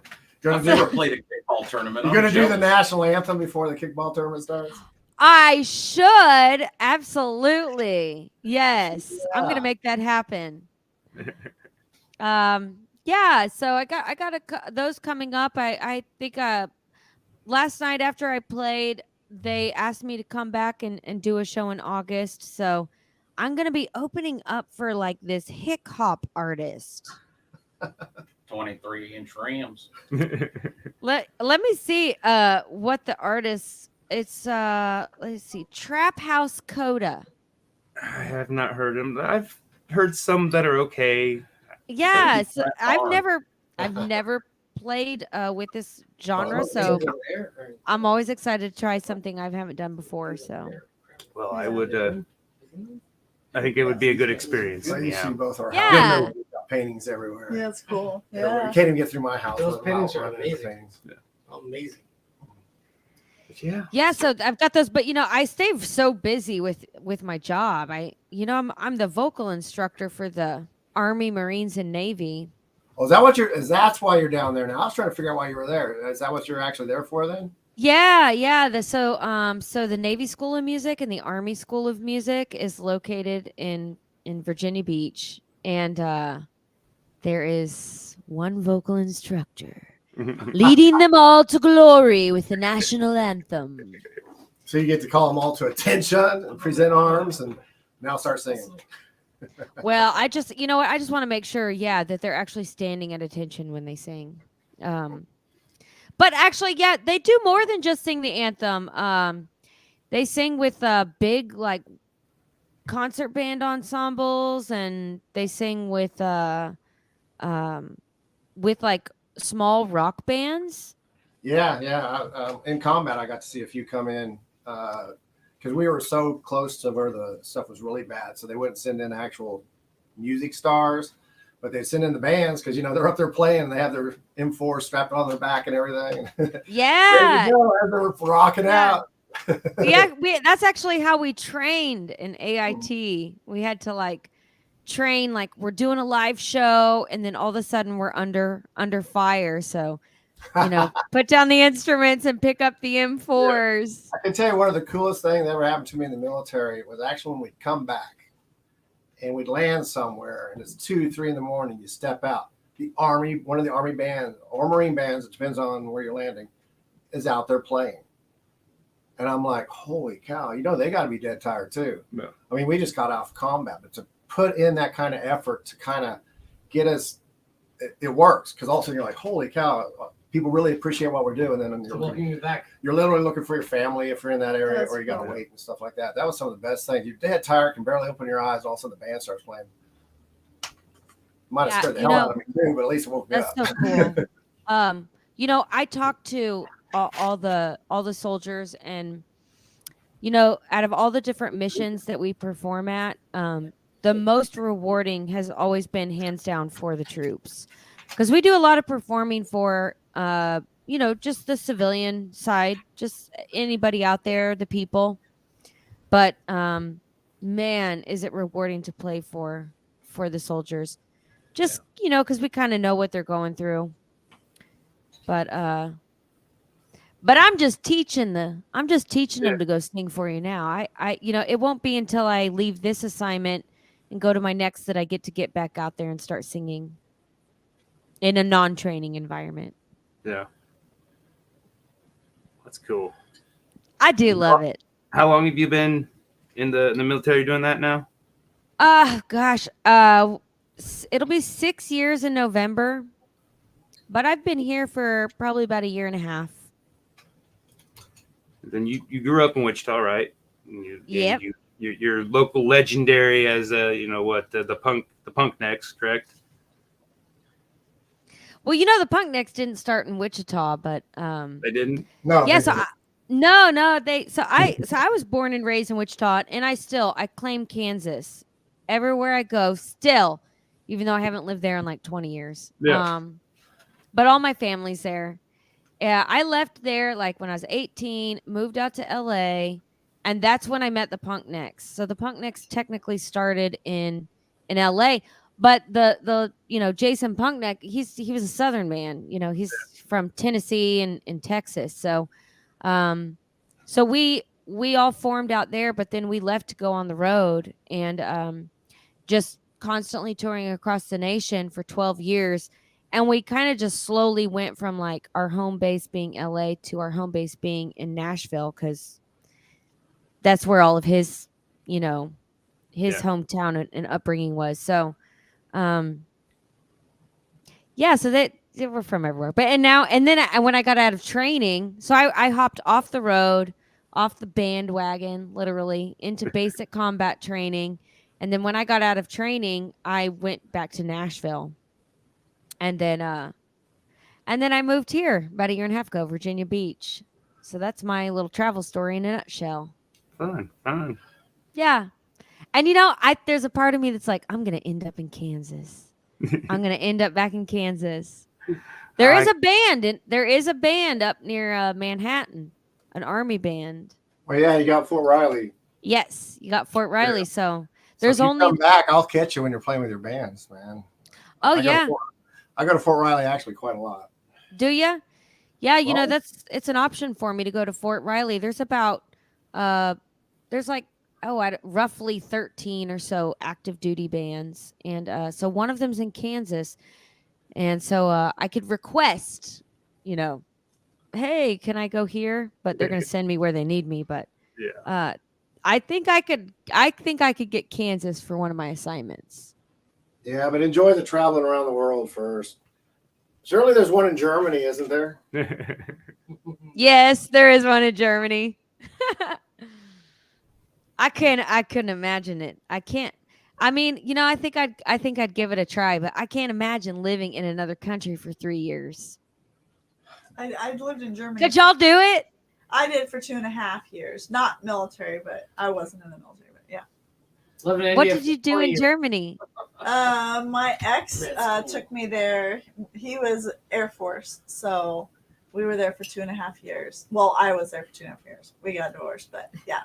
I've never played a kickball tournament. You're going to do the national anthem before the kickball tournament starts? I should. Absolutely. Yes. Yeah. I'm going to make that happen. Yeah, so I got those coming up. I think last night after I played, they asked me to come back and do a show in August. So I'm going to be opening up for like this hip hop artist. 23-inch rims. Let me see what the artist, it's let's see, Trap House Coda. I have not heard him. I've heard some that are okay. Yeah, so I've never played with this genre, so I'm always excited to try something I haven't done before. So, well, I would. I think it would be a good experience. You see both our yeah. Paintings everywhere. Yeah, it's cool. Yeah, you can't even get through my house. Those paintings are amazing. amazing. Amazing. Yeah. So I've got those, but I stay so busy with my job. I'm the vocal instructor for the Army, Marines, and Navy. Oh, that's why you're down there now? I was trying to figure out why you were there. Is that what you're actually there for then? Yeah. So the Navy School of Music and the Army School of Music is located in Virginia Beach, and there is one vocal instructor leading them all to glory with the national anthem. So you get to call them all to attention and present arms and now start singing. Well, I just want to make sure, that they're actually standing at attention when they sing. But actually, they do more than just sing the anthem. They sing with big like concert band ensembles, and they sing with like small rock bands. Yeah. In combat, I got to see a few come in because we were so close to where the stuff was really bad. So they wouldn't send in actual music stars, but they'd send in the bands because, they're up there playing and they have their M4 strapped on their back and everything. Yeah. They're rocking out. That's actually how we trained in AIT. We had to train, we're doing a live show, and then all of a sudden we're under fire. So, put down the instruments and pick up the M4s. I can tell you one of the coolest things that ever happened to me in the military was actually when we'd come back and we'd land somewhere and it's 2-3 in the morning. You step out. The Army, one of the Army bands or Marine bands, it depends on where you're landing, is out there playing. And I'm like, holy cow, they got to be dead tired too. Yeah. I mean, we just got off combat, but to put in that kind of effort to kind of get us, it works. Because also you're like, holy cow, people really appreciate what we're doing. And then you're literally looking for your family if you're in that area, or you got to wait and stuff like that. That was some of the best things. You're dead tired, can barely open your eyes. All of a sudden the band starts playing. Might have scared the hell out of me too, but at least it woke me up. That's so cool. I talked to all the soldiers, and out of all the different missions that we perform at, the most rewarding has always been hands down for the troops, because we do a lot of performing for just the civilian side, just anybody out there, the people, but man, is it rewarding to play for the soldiers, just because we kind of know what they're going through. But But I'm just teaching them to go sing for you now. It won't be until I leave this assignment and go to my next that I get back out there and start singing in a non-training environment. Yeah. That's cool. I do love it. How long have you been in the military doing that now? Gosh. It'll be 6 years in November. But I've been here for probably about 1.5 years. Then you grew up in Wichita, right? Yep. You're local legendary as the punk necks, correct? Well, the punk necks didn't start in Wichita, but They didn't. No. yeah. they So didn't. I was born and raised in Wichita, and I claim Kansas everywhere I go. Still, even though I haven't lived there in like 20 years. Yeah. But all my family's there. Yeah, I left there like when I was 18, moved out to LA, and that's when I met the Punk Necks. So the Punk Necks technically started in LA, but the Jason Punk Neck, he was a Southern man. He's from Tennessee and Texas. So we all formed out there, but then we left to go on the road and just constantly touring across the nation for 12 years. And we kind of just slowly went from like our home base being LA to our home base being in Nashville, because that's where all of his hometown and upbringing was. So, so they were from everywhere. But when I got out of training, so I hopped off the road, off the bandwagon, literally into basic combat training. And then when I got out of training, I went back to Nashville. And then I moved here about 1.5 years ago, Virginia Beach. So that's my little travel story in a nutshell. Fun. Yeah. And there's a part of me that's like, I'm going to end up in Kansas. I'm going to end up back in Kansas. There is a band up near Manhattan, an Army band. Well, yeah, you got Fort Riley. Yes, you got Fort Riley. Yeah. So If you come back, I'll catch you when you're playing with your bands, man. Oh, yeah. I go to Fort Riley actually quite a lot. Do you? Yeah, it's an option for me to go to Fort Riley. There's about roughly 13 or so active duty bands, and so one of them's in Kansas, and so I could request, hey, can I go here? But they're going to send me where they need me. But yeah, I think I could get Kansas for one of my assignments. Yeah, but enjoy the traveling around the world first. Surely there's one in Germany, isn't there? Yes, there is one in Germany. I couldn't imagine it. I can't. I mean, I think I'd give it a try, but I can't imagine living in another country for 3 years. I lived in Germany. Could y'all do it? I did for 2.5 years. Not military, but I wasn't in the military. But yeah. What did you do in Germany? My ex took me there. He was Air Force, so we were there for 2.5 years. Well, I was there for 2.5 years. We got divorced, but yeah,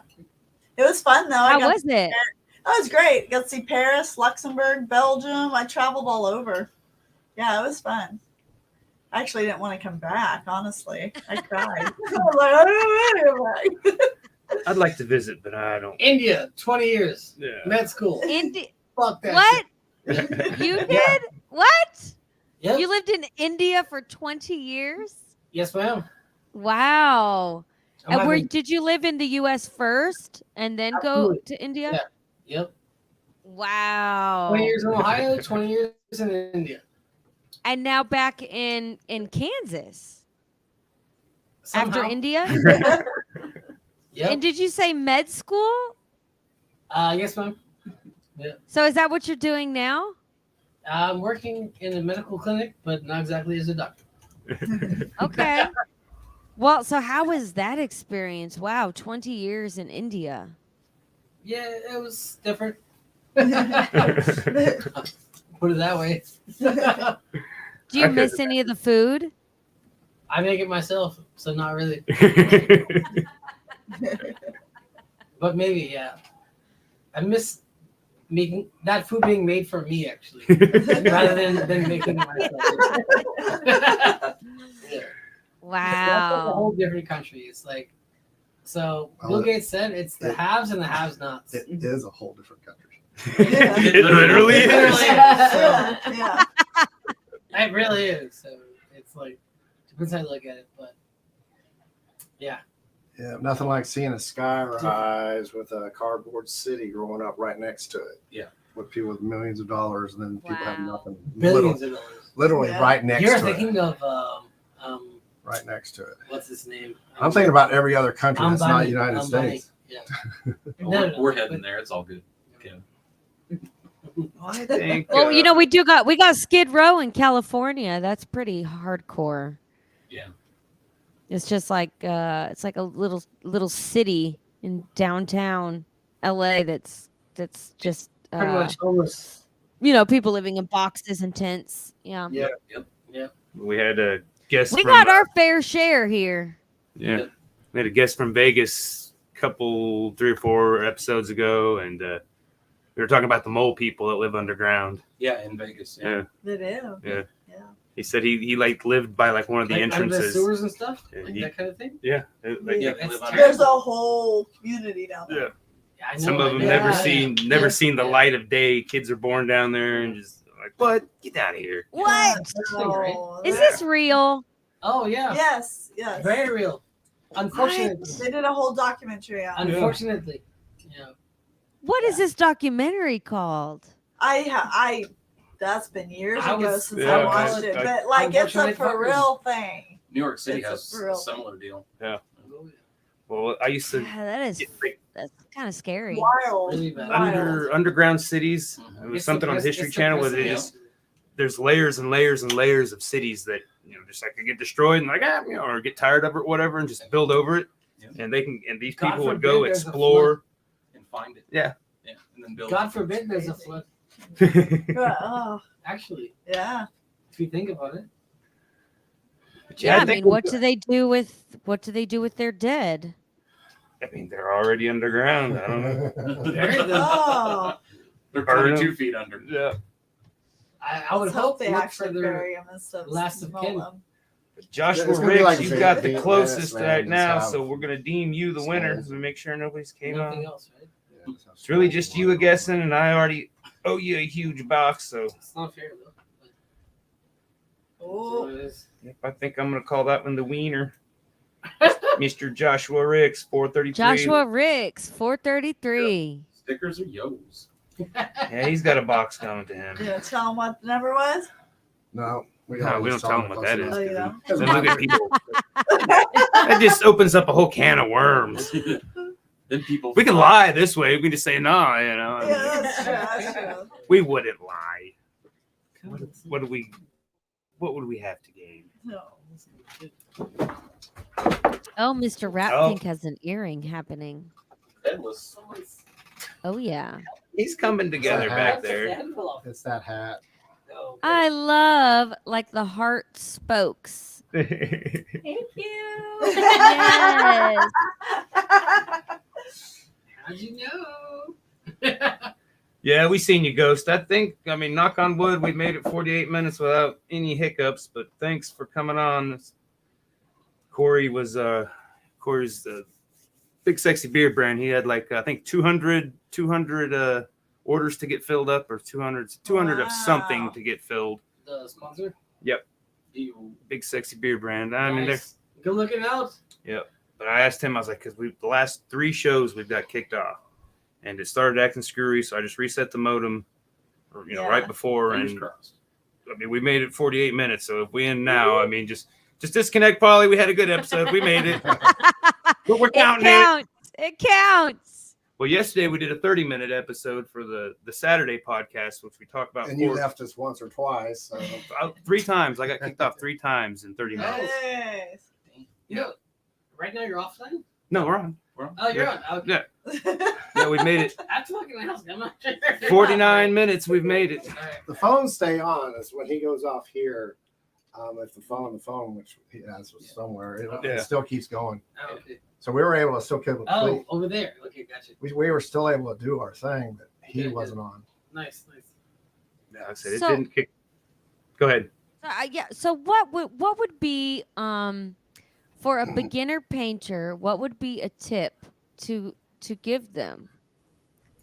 it was fun though. How was it? That was great. Got to see Paris, Luxembourg, Belgium. I traveled all over. Yeah, it was fun. I actually didn't want to come back. Honestly, I cried. I was like, I don't know. I'd like to visit, but I don't. India, 20 years. Yeah. Med school. India. Fuck that. What? Shit. You did? Yeah. What? Yep. You lived in India for 20 years? Yes, ma'am. Wow. I'm And having- did you live in the U.S. first and then Absolutely. go to India? Yeah. Yep. Wow. 20 years in Ohio, 20 years in India. And now back in Kansas Somehow. after India? Yep. And did you say med school? Yes, ma'am. Yeah. So is that what you're doing now? I'm working in a medical clinic, but not exactly as a doctor. Okay. Well, so how was that experience? Wow, 20 years in India. Yeah, it was different. Put it that way. Do you miss any of the food? I make it myself, so not really. But maybe, yeah. I miss making that food being made for me, actually, rather than making it myself. Yeah. Wow. whole different country. It's like, so Bill Gates said it's the haves and the have-nots. It is a whole different country. It literally is. Yeah. It really is. So it's like, depends how you look at it, but yeah. Yeah, nothing like seeing a skyrise with a cardboard city growing up right next to it. Yeah. With people with millions of dollars, and then people have Wow. nothing. Billions of dollars. Literally Yeah. right next You're to thinking it. of Right next to it. what's his name? I'm thinking about every other country that's not Ambani. United Ambani. States. Yeah. We're heading there. It's all good. Okay. Think, Well, you know, we got Skid Row in California. That's pretty hardcore. Yeah. It's just like it's like a little city in downtown LA that's just Pretty much almost. you know, people living in boxes and tents. Yeah. Yeah. Yep. we had a guest. We from, got our fair share here. Yeah, we had a guest from Vegas couple 3 or 4 episodes ago, and we were talking about the mole people that live underground. Yeah, in Vegas. Yeah, They do. yeah. Yeah. He said he like lived by like one of the Like under the entrances. sewers and stuff, Yeah, like he- that kind of thing. Yeah, like, Yeah, It's live under- There's a whole community down there. yeah. Yeah, I know, Some of them I know. never Yeah. seen the Yeah. light of day. Kids are born down there and just like, what? Get out of here. What? Oh, Is there- this real? Oh yeah, Yes. very real. Unfortunately, They did a whole documentary on it. unfortunately, yeah. What is this documentary called? That's been years I ago was- since Yeah, I watched it, I- but like it's a Unfortunate for real thing. New York City It's a has real- a similar deal. Well, I used to Yeah, get, like, that's kind of scary. Wild. Really bad. Wild. underground cities. It was It's something on the depressing- History it's Channel where they depressing, just there's layers and layers and layers of cities that just like get destroyed and like or get tired of it, whatever, and just build over it. Yeah. And these God people would forbid go there's a explore. And find it. Yeah. Yeah. And then build God it. forbid there's a flood. Oh, Actually, yeah. if you think about it, Yeah, I I think mean, what do they do with their dead? they're already underground. I don't know. Very good. Oh, They're Burn 22 them. feet under. Yeah. I would let's hope they look actually for their bury them instead of last of smell kin. them. Joshua It's gonna be Riggs, like you've the got the 8 closest minutes, man, right just now, have so we're gonna deem you the winner skulls. to make sure nobody's came nothing on. else, right? It's really just you a guessing, and I already owe you a huge box, so It's not fair though. Oh, But it is. yep, I think I'm gonna call that one the wiener. Mr. Joshua Riggs, 433. Joshua Ricks, 433. Stickers or yos? Yeah, he's got a box coming to him. yeah. Tell them what the number was. No, No, we always don't tell them what that is. Oh, you don't? Then look at people. That just opens up a whole can of worms. Then people. We can lie this way. We can just say no, Yeah, that's true. That's true. We wouldn't lie. What would we have to gain? No. Oh, Mr. Rat Oh. Pink has an earring happening. Headless. Oh yeah. He's coming together back there. It's that hat. No. I love like the heart spokes. Thank you. Yes. How'd you know? Yeah, we seen you, Ghost. I mean, knock on wood, we made it 48 minutes without any hiccups, but thanks for coming on. Corey's Big Sexy Beard brand. He had like, I think 200 orders to get filled up, or 200 of something Wow. to get filled. The sponsor. Big Sexy Beard brand. I mean, Nice. Good looking out. but I asked him, I was like, because the last 3 shows we've got kicked off, and it started acting screwy, so I just reset the modem, or Yeah. right before, Fingers and crossed. I mean, we made it 48 minutes. So if we end now, I mean, just disconnect, Polly. We had a good episode. We made it, but we're It counting it. counts. It counts. Well, yesterday we did a 30-minute episode for the Saturday podcast, which we talked about And you left us once or twice. So. 3 times. I got kicked off 3 times in 30 minutes. Nice. You know, right now you're offline. No, we're on. Oh, you're on. Okay. Yeah, we made it. That's fucking house. I'm not sure. 49 minutes. We've made it. All right. The phones stay on. Is when he goes off here. If the phone, which he has somewhere, Yeah. it still keeps going. Oh, okay. So we were able to still keep it. Oh, over there. Okay, gotcha. We were still able to do our thing, but he Good, wasn't on. Nice. Yeah, I said it So- didn't kick. Go ahead. Yeah. So what would be for a beginner painter, what would be a tip to give them?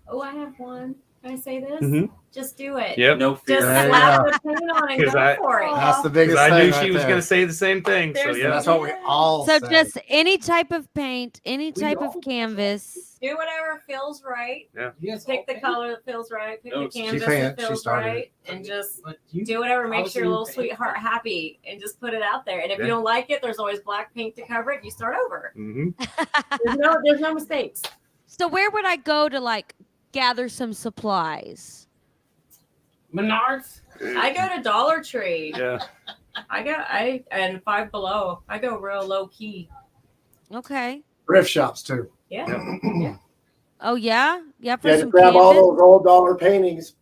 Oh, I have one. Can I say this? Mhm. Just do it. Yep. No Just fear. There you slap go. the paint on and 'Cause go for it. That's the Because biggest I thing knew right she was there. going to say the same thing. So There's yeah. That's what we all So say. just any type of paint, any type of canvas. Do whatever feels right. Yes, Pick the color that feels right. Pick No, the she canvas painted. that She feels started right. And just But you do whatever makes your obviously little paint. sweetheart happy and just put it out there. And if Yeah. you don't like it, there's always black paint to cover it. You start over. Mhm. There's no mistakes. So where would I go to like gather some supplies? Menards. I go to Dollar Tree. Yeah. And Five Below. I go real low key. Okay. Thrift shops too. Yeah. Oh yeah, yeah. For Yeah, some just grab all canvas. those old dollar paintings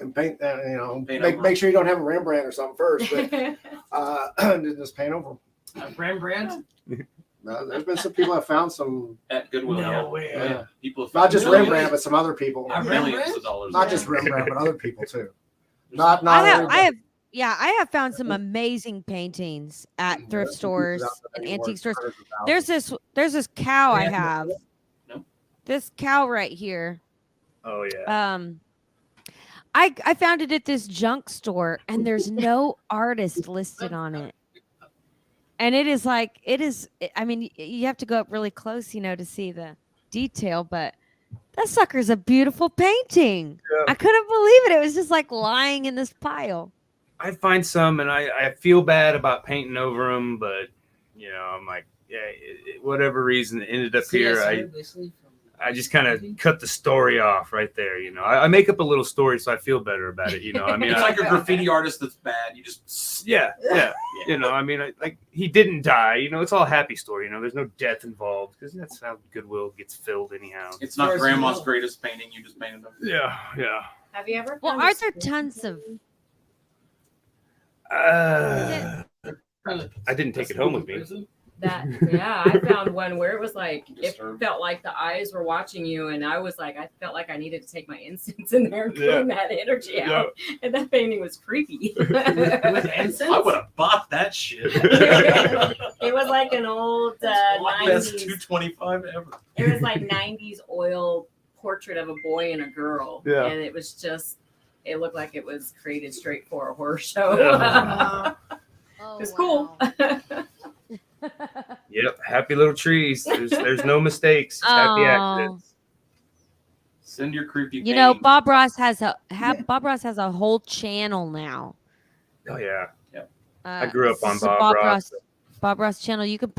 and paint that. Paint Make, over. make sure you don't have a Rembrandt or something first, but just paint over them. Rembrandt. There's been some people that found some, At Goodwill. No yeah. way. Oh, yeah. People have not just millions- Rembrandt, but some other people. millions of dollars. Not just Rembrandt, but other people too. Not I everybody. have. Yeah, I have found some amazing paintings at thrift stores and antique stores. There's this cow I have. No. This cow right here. Oh yeah. I found it at this junk store and there's no artist listed on it. And it is I mean, you have to go up really close, to see the detail, but that sucker's a beautiful painting. Yeah. I couldn't believe it. It was just like lying in this pile. I find some, and I feel bad about painting over them, but I'm like, yeah, whatever reason it ended up here. I just kind of cut the story off right there. I make up a little story so I feel better about it. I mean, It's like a graffiti artist that's bad. You just yeah. I mean, like he didn't die. It's all a happy story. There's no death involved because that's how Goodwill gets filled anyhow. It's not grandma's greatest painting. You just painted them. Yeah. Have you ever? Well, found aren't a there school? tons of I didn't take it home with me. I found one where it was like it Disturbed. felt like the eyes were watching you, and I felt like I needed to take my incense in there and Yeah. clean that energy out. And that painting was creepy. With incense? I would have bought that shit. It was like an old Best 90s. 225 ever. It was like 90s oil portrait of a boy and a girl. Yeah. And it was just. It looked like it was created straight for a horror show. Yeah. It was cool. Yep, happy little trees. There's no mistakes. It's happy Oh. accidents. Send your creepy. Bob Ross has a whole channel now. Oh yeah. I grew up on it's a Bob Ross. Bob Ross channel. You can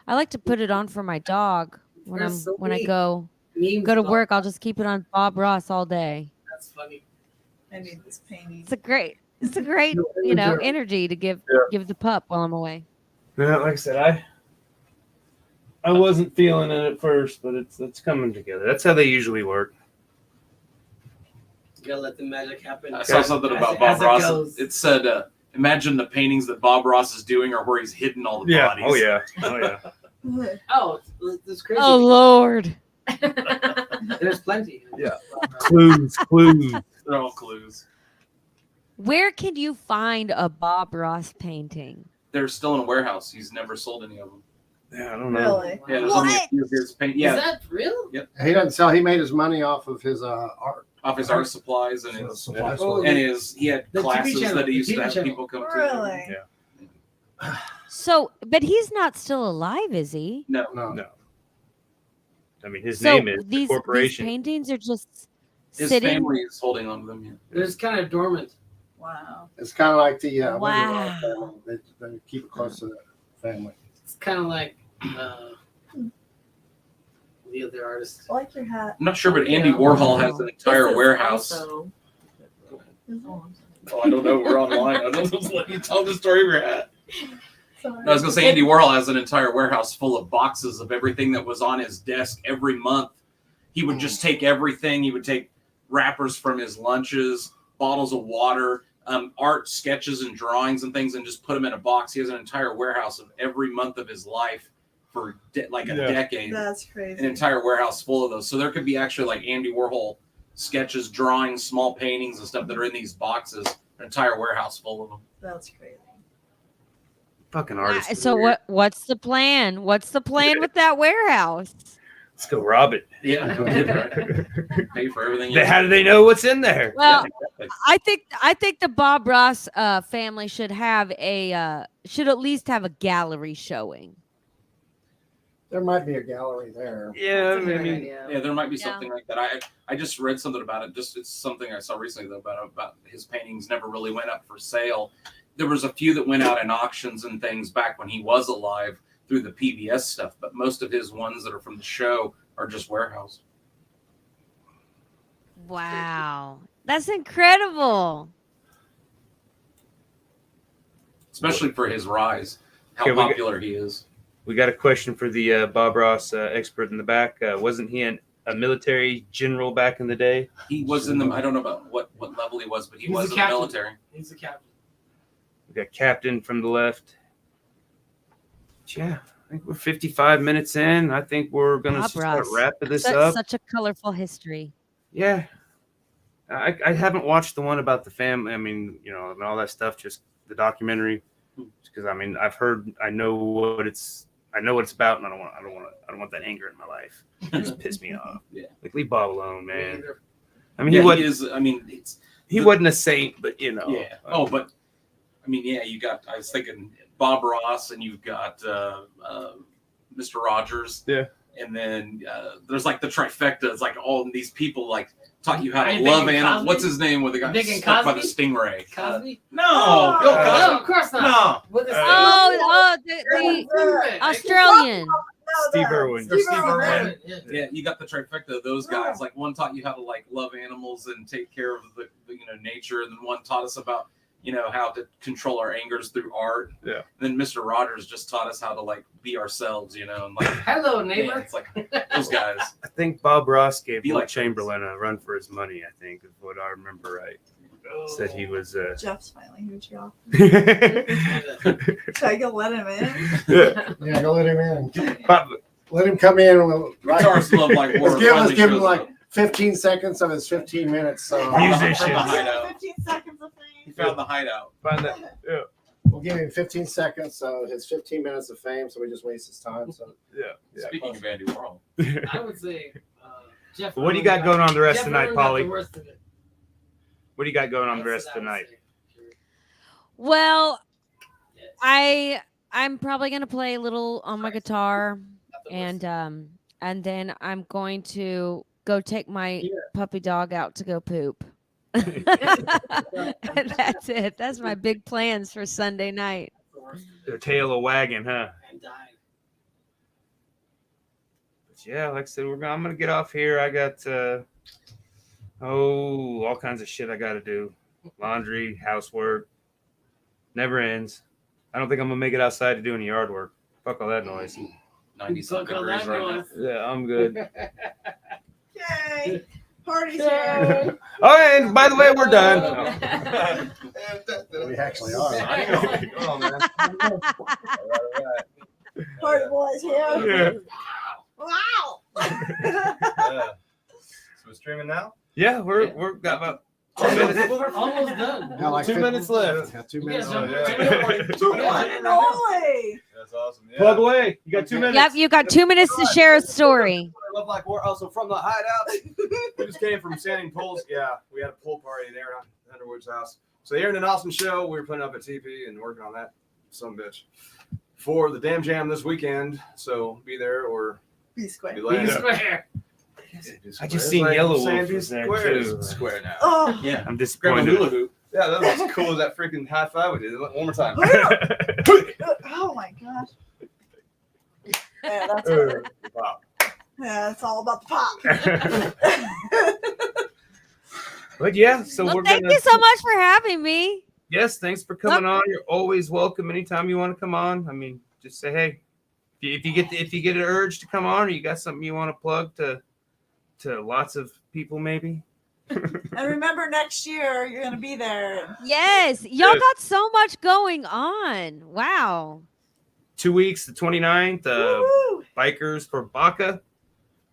I like to put it on for my dog when That's so when I neat. go Memes to about- work. I'll just keep it on Bob Ross all day. That's funny. I need this painting. It's a great energy to give the pup while I'm away. Yeah, like I said, I wasn't feeling it at first, but it's coming together. That's how they usually work. You gotta let the magic happen. I saw something about As Bob it Ross. goes. It said, imagine the paintings that Bob Ross is doing are where he's hidden all the Yeah. bodies. Oh yeah. Oh, it's crazy. Oh Lord! There's plenty. Yeah. Clues. They're all clues. Where can you find a Bob Ross painting? They're still in a warehouse. He's never sold any of them. Yeah, I don't know. Really? Yeah, there's only a What? few of his paint. Is Yeah, that real? He doesn't sell. He made his money off of his art. off his art supplies and his Supply Oh, store. and his he had The TV classes channel, that he the used to TV have channel. people come to. Really? Yeah. So, but he's not still alive, is he? No, No. I mean, his So name is the these corporation. paintings are just his sitting. family is holding on to them. Yeah. They're just kind of dormant. Wow. It's kind of like the Wow. family. They keep it close to the family. It's kind of like the other artists. I like your hat. I'm not sure, but Andy Yeah. Warhol has an entire This is warehouse. also- Oh, I don't know. We're online. I don't know. Let me tell the story of your hat. Sorry. No, I was gonna say Andy Warhol has an entire warehouse full of boxes of everything that was on his desk every month. He would just take everything. He would take wrappers from his lunches, bottles of water, art sketches and drawings and things, and just put them in a box. He has an entire warehouse of every month of his life for like a decade. That's An crazy. entire warehouse full of those. So there could be actually like Andy Warhol sketches, drawings, small paintings and stuff that are in these boxes. An entire warehouse full of them. That's crazy. Fucking artists. So what's the plan? What's the plan with that warehouse? Let's go rob it. Yeah, right. Pay for everything. How do they know what's in there? Well, Yeah, I think the Bob Ross family should have should at least have a gallery showing. There might be a gallery there. Yeah, That's a good I mean, idea. Yeah, there might be Yeah. something like that. I just read something about it. It's something I saw recently though about his paintings never really went up for sale. There was a few that went out in auctions and things back when he was alive through the PBS stuff, but most of his ones that are from the show are just warehouse. Wow, that's incredible. Especially for his rise, how Okay, popular he is. we got a question for the Bob Ross expert in the back. Wasn't he a military general back in the day? He was in the, I don't know about what level he was, but he He was was a in the captain. military. He's the captain. We got Captain from the left. Yeah, I think we're 55 minutes in. I think we're going to Bob start Ross. wrapping this up. Such a colorful history. Yeah. I haven't watched the one about the family. I mean, and all that stuff, just the documentary. Because I mean, I know what it's about, and I don't want that anger in my life. It just pissed me off. Yeah. Like, leave Bob alone, man. Either. I mean, Yeah, he wasn't, he is. I mean, it's he wasn't a saint, but yeah. Oh, but I mean, yeah. You got. I was thinking Bob Ross, and you've got Mr. Rogers. Yeah. And then there's like the trifecta. It's like all these people like taught you how Are to you love thinking animals. Cosby? What's his name? Where they got Thinking stuck by the Cosby? stingray? Cosby? No, Bill no, Cosby. of course not. No. With the The Australian. Steve Irwin. Or Steve Irwin. Irwin. Yeah. Yeah, you got the trifecta of those guys. Like one taught you how to like love animals and take care of the nature, and then one taught us about how to control our angers through art. Yeah. And then Mr. Rogers just taught us how to like be ourselves, and like Hello, yeah, neighbor. it's like those guys. I think Bob Ross gave Be Will like Chamberlain a run for his money. I think is what I remember right. Said he was. Jeff's finally here, y'all. Yeah. Should I go let him in? Yeah, go let him in. Bob, Let him come in. We'll, Guitarists love like war. let's give him shows like up. 15 seconds of his 15 minutes. So Musicians. From the hideout. 15 seconds of He fame. found the hideout. find that. Yeah. we'll give him 15 seconds of his 15 minutes of fame. So we just waste his time. So Yeah. Speaking of Andy Warhol, I would say Jeff. What do you got going on the rest of the night, Jeff Irwin got Polly? the worst of it. What do you got going on the That's rest of what the I would night? say. Well, Yes. I'm probably gonna play a little on my guitar, Not the worst. and then I'm going to go take my puppy dog out to go poop. That's it. That's my big plans for Sunday night. The worst. Their tail a wagging, huh? And died. But yeah, like I said, I'm gonna get off here. I got all kinds of shit I gotta do. Laundry, housework. Never ends. I don't think I'm gonna make it outside to do any yard work. Fuck all that noise. 90-something Look degrees how that right now. goes. Yeah, I'm good. Yay! Party's here. Oh, and by the way, we're done. we actually are. Oh, man. Party boys here. Yeah. Wow. So we're streaming now? Yeah, we're got about 2 minutes. We're almost done. Yeah, like 2 minutes left. Yeah, 2 You minutes. guys left. don't- One and only. That's awesome. Yeah. Plug away. You got 2 minutes. Yep, you got 2 minutes to share a story. I love like we're also from the hideout. We just came from sanding poles. Yeah, we had a pool party there at Underwood's house. So here in an awesome show, we were putting up at TP and working on that some bitch for the Damn Jam this weekend. So be there or Be square. be Be late. square. I just seen Yellow Wolf Sandy was there, Square is too. square now. Oh. Yeah. I'm Grab a disappointed. hula hoop. Yeah, that was as cool as that freaking high five we did. One more time. Oh my gosh. Yeah, that's it. Wow. Yeah, it's all about the pop. But yeah, so Well, we're thank gonna. you so much for having me. Yes, thanks for coming on. You're always welcome anytime you want to come on. I mean, just say hey. If you get an urge to come on, or you got something you want to plug to lots of people, maybe. And remember, next year you're gonna be there. Yes, y'all got so much going on. Wow. 2 weeks, the 29th. Woo-hoo. Bikers for Baca.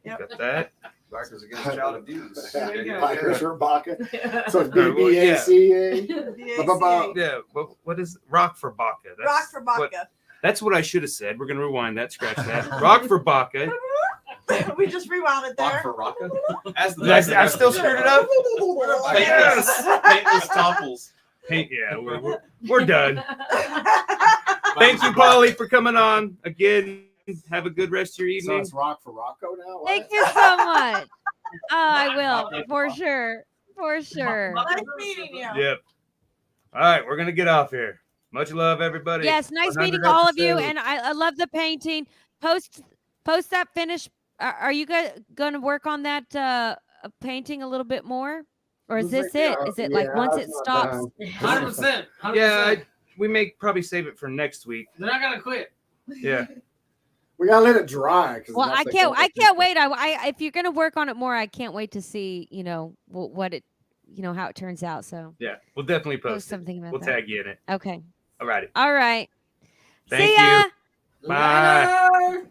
Yep. Got that. Bikers Against Child Abuse. There you go. Bikers for Baca. So it's Well, yeah. BACA. Yeah, but what is Rock for Baca? Rock for what- Baca. That's what I should have said. We're gonna rewind that, scratch that. Rock for Baca. We just rewound it Rock there. for Rocca. As the I still screwed it up. Paintless, paintless topples. Yeah, we're done. Thank you, Polly, for coming on again. Have a good rest of your So evening. it's Rock for Rocco now? Thank you so much. Oh, I will for sure. For sure. Nice meeting you. Yep. All right, we're gonna get off here. Much love, everybody. Yes, nice 100 meeting all of you, episodes. and I love the painting. Post that finish. Are you guys going to work on that painting a little bit more, or is this it? Is it like once it stops? 100%. Yeah, we may probably save it for next week. They're not gonna quit. Yeah. We gotta let it dry. Well, I can't wait. I if you're going to work on it more, I can't wait to see what it how it turns out. So Yeah, we'll definitely post post it. something about We'll that. tag you in it. Okay. All righty. All right. Thank See ya. you. Bye.